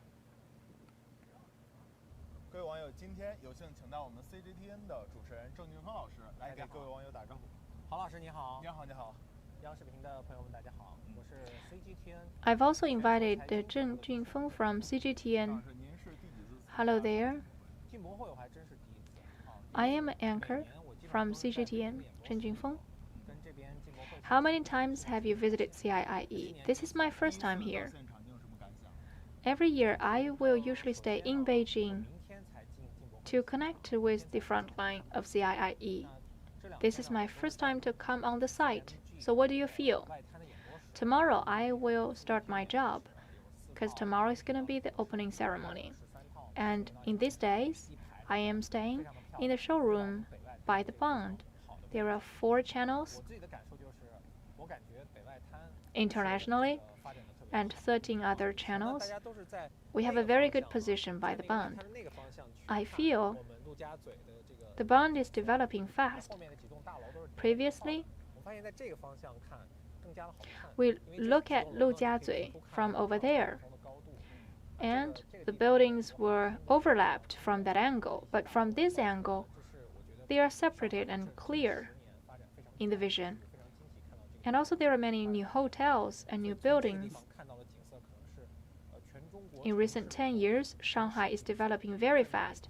Speaker 2: 各位网友，今天有幸请到我们 CGTN 的主持人郑俊峰老师来给各位网友打招呼。
Speaker 5: 郝老师你好。
Speaker 2: 你好，你好。
Speaker 5: 央视频的朋友们，大家好，我是 CGTN。I've
Speaker 1: also invited Zheng Junfeng from CGTN. Hello there.
Speaker 5: 进博会我还真是第一次。
Speaker 1: I am an anchor from CGTN, Zheng Junfeng. How many times have you visited CIIE? This is my first time here. Every year, I will usually stay in Beijing to connect with the front line of CIIE. This is my first time to come on the site. So what do you feel? Tomorrow, I will start my job, because tomorrow is going to be the opening ceremony. And in these days, I am staying in the showroom by the pond. There are 4 channels internationally and 13 other channels. We have a very good position by the bond. I feel the bond is developing fast. Previously, we look at Lujiazui from over there, and the buildings were overlapped from that angle, but from this angle, they are separated and clear in the vision. And also there are many new hotels and new buildings. In recent 10 years, Shanghai is developing very fast.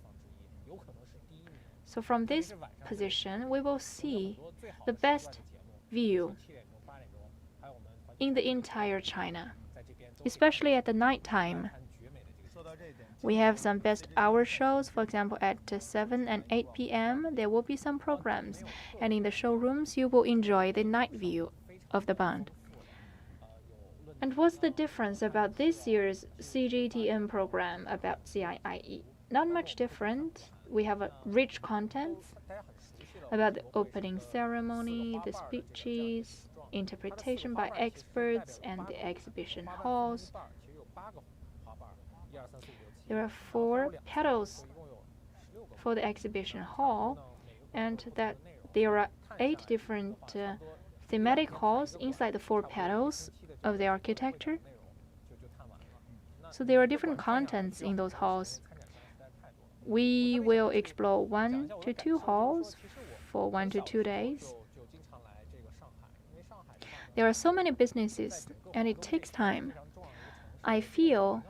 Speaker 1: So from this position, we will see the best view in the entire China, especially at the night time. We have some best hour shows, for example, at 7 and 8 p.m. there will be some programs, and in the showrooms you will enjoy the night view of the bond. And what's the difference about this year's CGTN program about CIIE? Not much different. We have a rich content about the opening ceremony, the speeches, interpretation by experts, and the exhibition halls. There are 4 petals for the exhibition hall, and that there are 8 different thematic halls inside the 4 petals of the architecture. So there are different contents in those halls. We will explore 1 to 2 halls for 1 to 2 days. There are so many businesses, and it takes time. I feel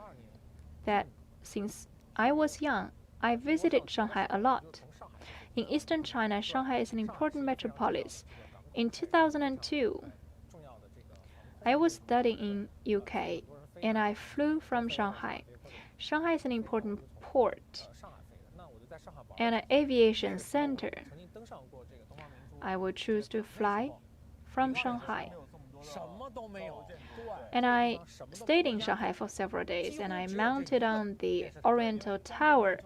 Speaker 1: that since I was young, I visited Shanghai a lot. In eastern China, Shanghai is an important metropolis. In 2002, I was studying in UK, and I flew from Shanghai. Shanghai is an important port and an aviation center. I would choose to fly from Shanghai. And I stayed in Shanghai for several days, and I mounted on the Oriental Tower.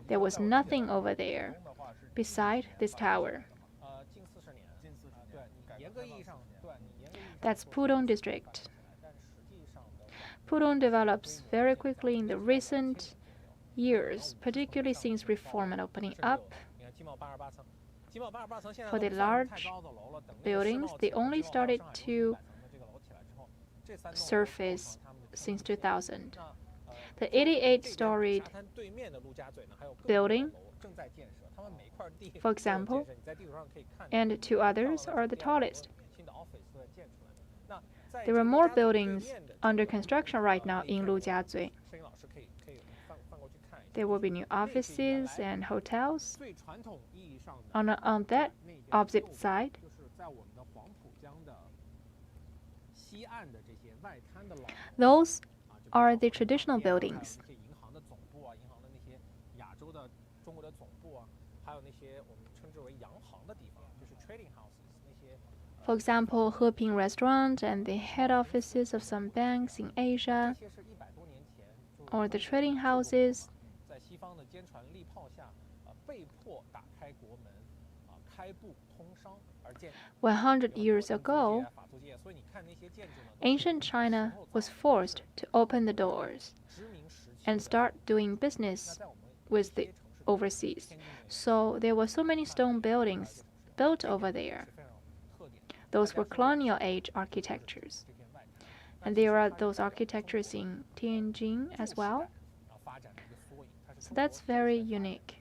Speaker 1: There was nothing over there beside this tower. That's Pudong district. Pudong develops very quickly in the recent years, particularly since reform and opening up. For the large buildings, they only started to surface since 2000. The 88-storied building, for example, and 2 others are the tallest. There are more buildings under construction right now in Lujiazui. There will be new offices and hotels. On that opposite side, those are the traditional buildings. For example, Heping restaurant and the head offices of some banks in Asia, or the trading houses. 100 years ago, Ancient China was forced to open the doors and start doing business with the overseas. So there were so many stone buildings built over there. Those were colonial age architectures. And there are those architectures in Tianjin as well. So that's very unique.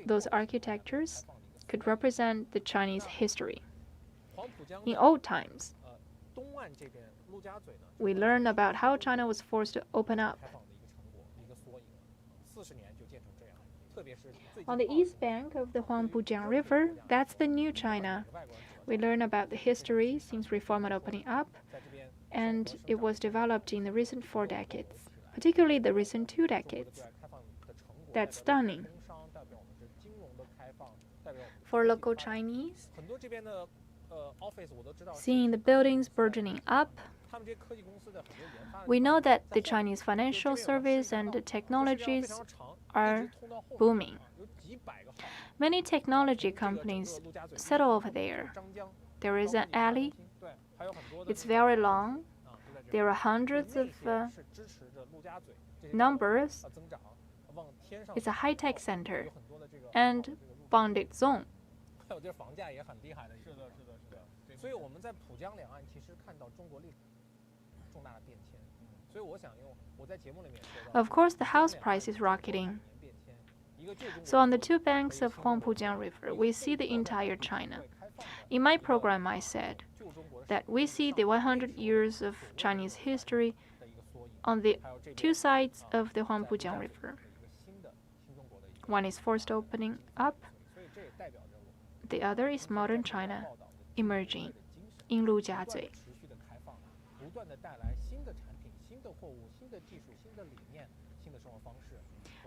Speaker 1: Those architectures could represent the Chinese history. In old times, we learn about how China was forced to open up. On the east bank of the Pudong River, that's the new China. We learn about the history since reform and opening up, and it was developed in the recent 4 decades, particularly the recent 2 decades. That's stunning. For local Chinese, seeing the buildings burgeoning up, we know that the Chinese financial service and the technologies are booming. Many technology companies settle over there. There is an alley. It's very long. There are hundreds of numbers. It's a high-tech center and bonded zone. Of course, the house price is rocketing. So on the 2 banks of Pudong River, we see the entire China. In my program, I said that we see the 100 years of Chinese history on the 2 sides of the Pudong River. One is forced opening up. The other is modern China emerging in Lujiazui.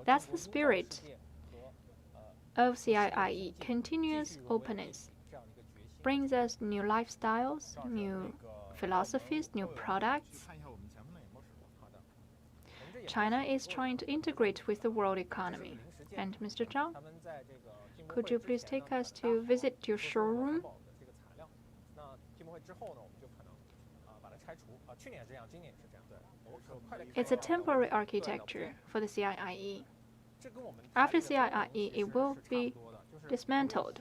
Speaker 1: That's the spirit of CIIE. Continuous openness brings us new lifestyles, new philosophies, new products. China is trying to integrate with the world economy. And Mr. Zhang, could you please take us to visit your showroom? It's a temporary architecture for the CIIE. After CIIE, it will be dismantled.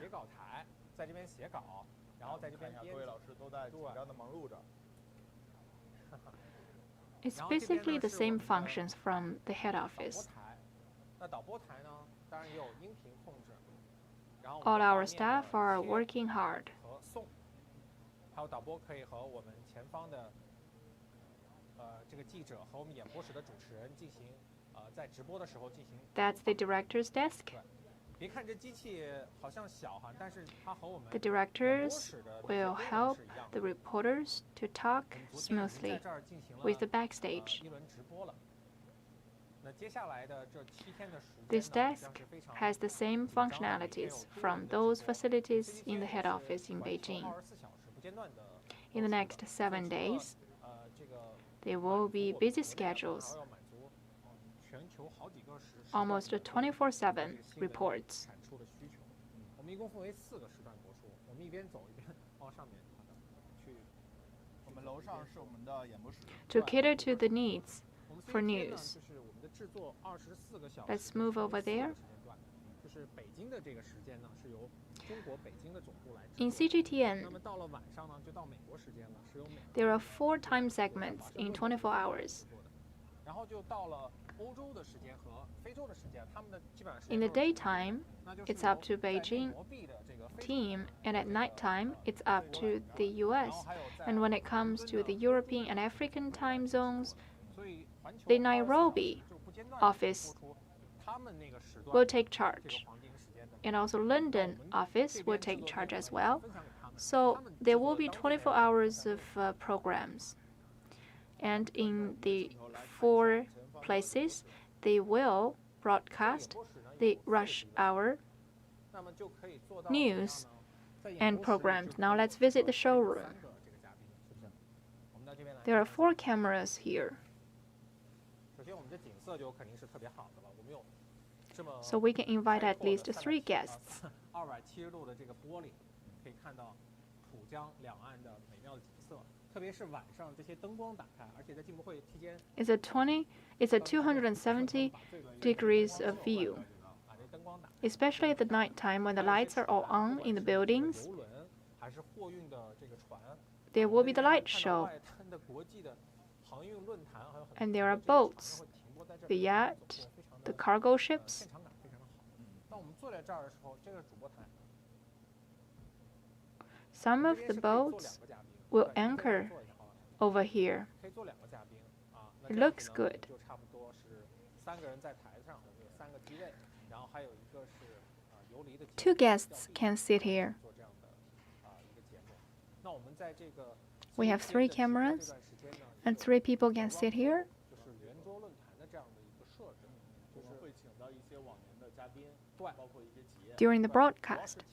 Speaker 1: It's basically the same functions from the head office. All our staff are working hard. That's the director's desk. The directors will help the reporters to talk smoothly with the backstage. This desk has the same functionalities from those facilities in the head office in Beijing. In the next 7 days, there will be busy schedules, almost 24/7 reports. To cater to the needs for news. Let's move over there. In CGTN, there are 4 time segments in 24 hours. In the daytime, it's up to Beijing team, and at nighttime, it's up to the US. And when it comes to the European and African time zones, the Nairobi office will take charge. And also London office will take charge as well. So there will be 24 hours of programs. And in the 4 places, they will broadcast the rush hour news and programs. Now let's visit the showroom. There are 4 cameras here. So we can invite at least 3 guests.
Speaker 5: 楚江两岸的美妙的景色，特别是晚上这些灯光打开，而且在进博会期间
Speaker 1: It's a 270 degrees of view, especially at the night time when the lights are all on in the buildings. There will be the light show, and there are boats, the yacht, the cargo ships. Some of the boats will anchor over here. It looks good. Two guests can sit here. We have 3 cameras, and 3 people can sit here. During the broadcast,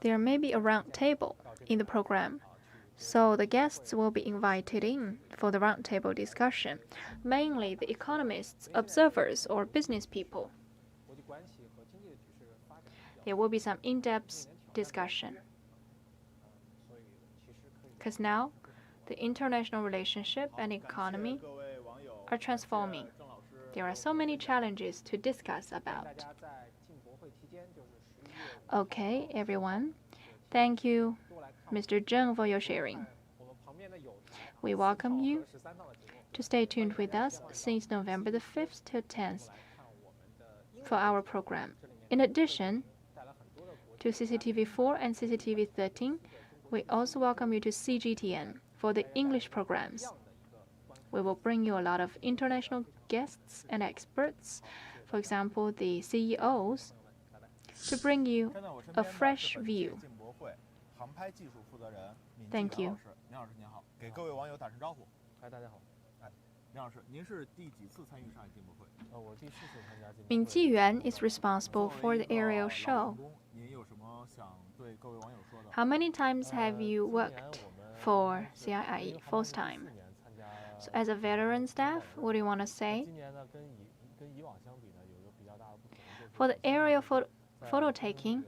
Speaker 1: there may be a round table in the program, so the guests will be invited in for the roundtable discussion, mainly the economists, observers, or business people. There will be some in-depth discussion. Because now, the international relationship and economy are transforming. There are so many challenges to discuss about. Okay, everyone. Thank you, Mr. Zheng, for your sharing. We welcome you to stay tuned with us since November the 5th till 10th for our program. In addition to CCTV 4 and CCTV 13, we also welcome you to CGTN for the English programs. We will bring you a lot of international guests and experts, for example, the CEOs, to bring you a fresh view. Thank you. Min Jiyuan is responsible for the aerial show. How many times have you worked for CIIE? First time. So as a veteran staff, what do you want to say? For the aerial photo taking,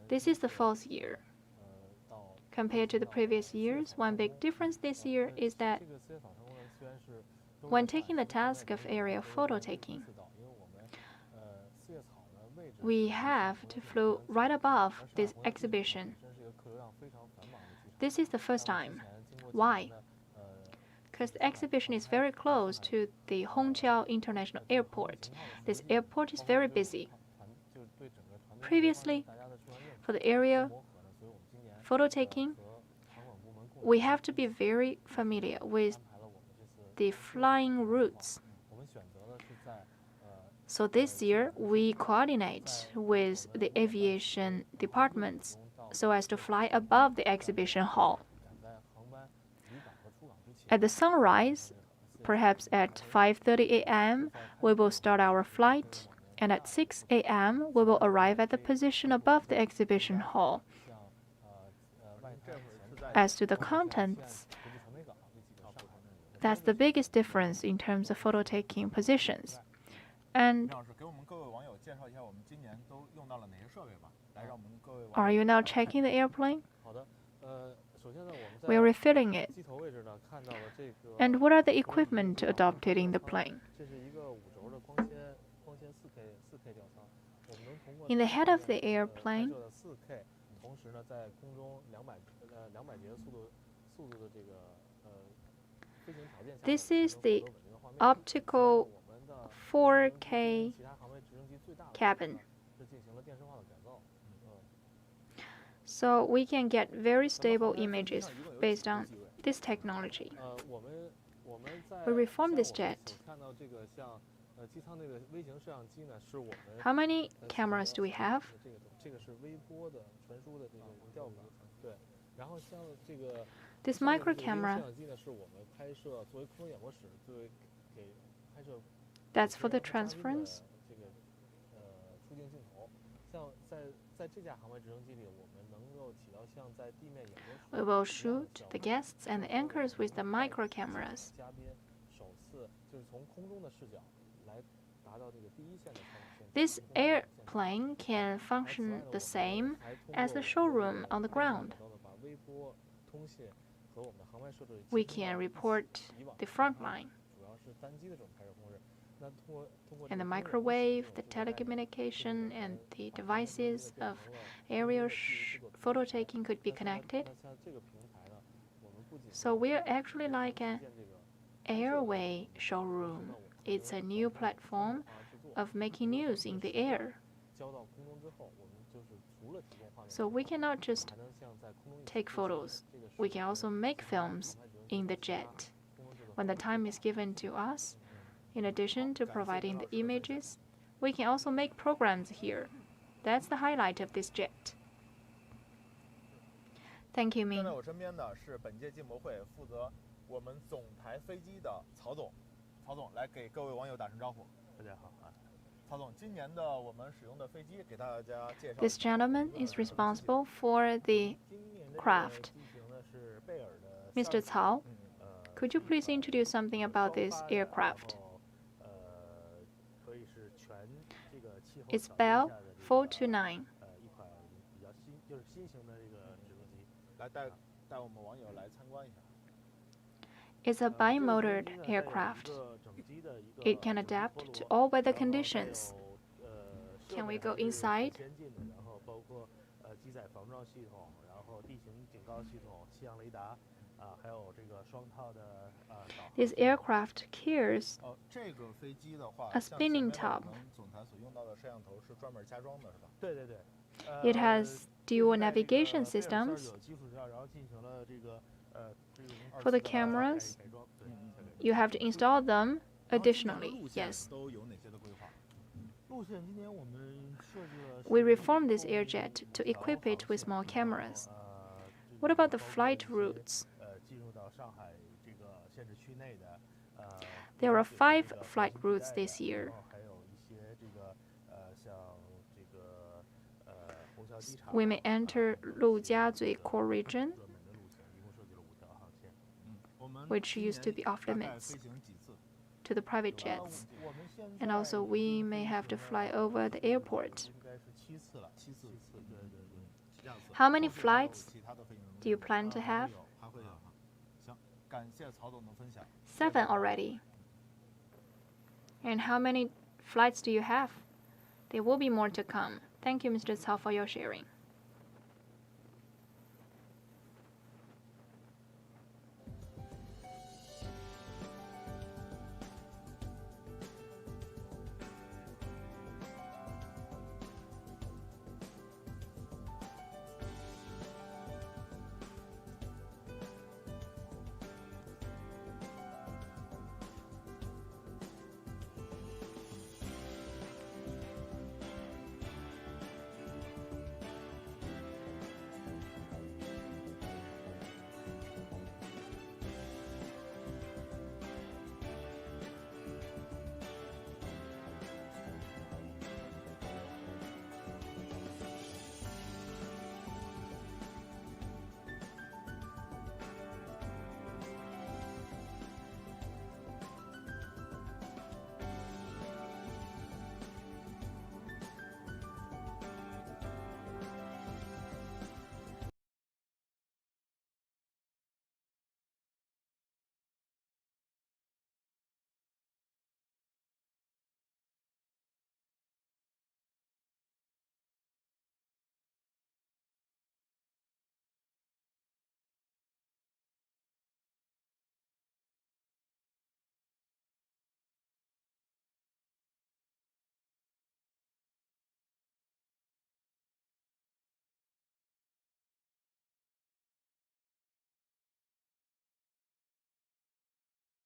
Speaker 1: this is the 4th year. Compared to the previous years, one big difference this year is that when taking the task of aerial photo taking, we have to fly right above this exhibition. This is the first time. Why? Because the exhibition is very close to the Hongqiao International Airport. This airport is very busy. Previously, for the aerial photo taking, we have to be very familiar with the flying routes. So this year, we coordinate with the aviation departments so as to fly above the exhibition hall. At the sunrise, perhaps at 5:30 a.m., we will start our flight, and at 6 a.m., we will arrive at the position above the exhibition hall. As to the contents, that's the biggest difference in terms of photo taking positions. And are you now checking the airplane? We are refilling it. And what are the equipment adopted in the plane? In the head of the airplane, this is the optical 4K cabin. So we can get very stable images based on this technology. We reformed this jet. How many cameras do we have? This micro camera, that's for the transference. We will shoot the guests and the anchors with the micro cameras. This airplane can function the same as the showroom on the ground. We can report the front line. And the microwave, the telecommunication, and the devices of aerial photo taking could be connected. So we're actually like an airway showroom. It's a new platform of making news in the air. So we cannot just take photos. We can also make films in the jet. When the time is given to us, in addition to providing the images, we can also make programs here. That's the highlight of this jet. Thank you, Ming.
Speaker 2: 站在我身边的是本届进博会负责我们总台飞机的曹总。曹总来给各位网友打声招呼。大家好啊。曹总，今年的我们使用的飞机给大家介绍。
Speaker 1: This gentleman is responsible for the craft. Mr. Cao, could you please introduce something about this aircraft? It's Bell 429.
Speaker 2: 来带我们网友来参观一下。
Speaker 1: It's a bimotored aircraft. It can adapt to all weather conditions. Can we go inside? This aircraft carries a spinning top. It has dual navigation systems. For the cameras, you have to install them additionally. Yes. We reformed this airjet to equip it with more cameras. What about the flight routes? There are 5 flight routes this year. We may enter Lujiazui core region, which used to be off limits to the private jets. And also we may have to fly over the airport. How many flights do you plan to have? 7 already. And how many flights do you have? There will be more to come. Thank you, Mr. Cao, for your sharing.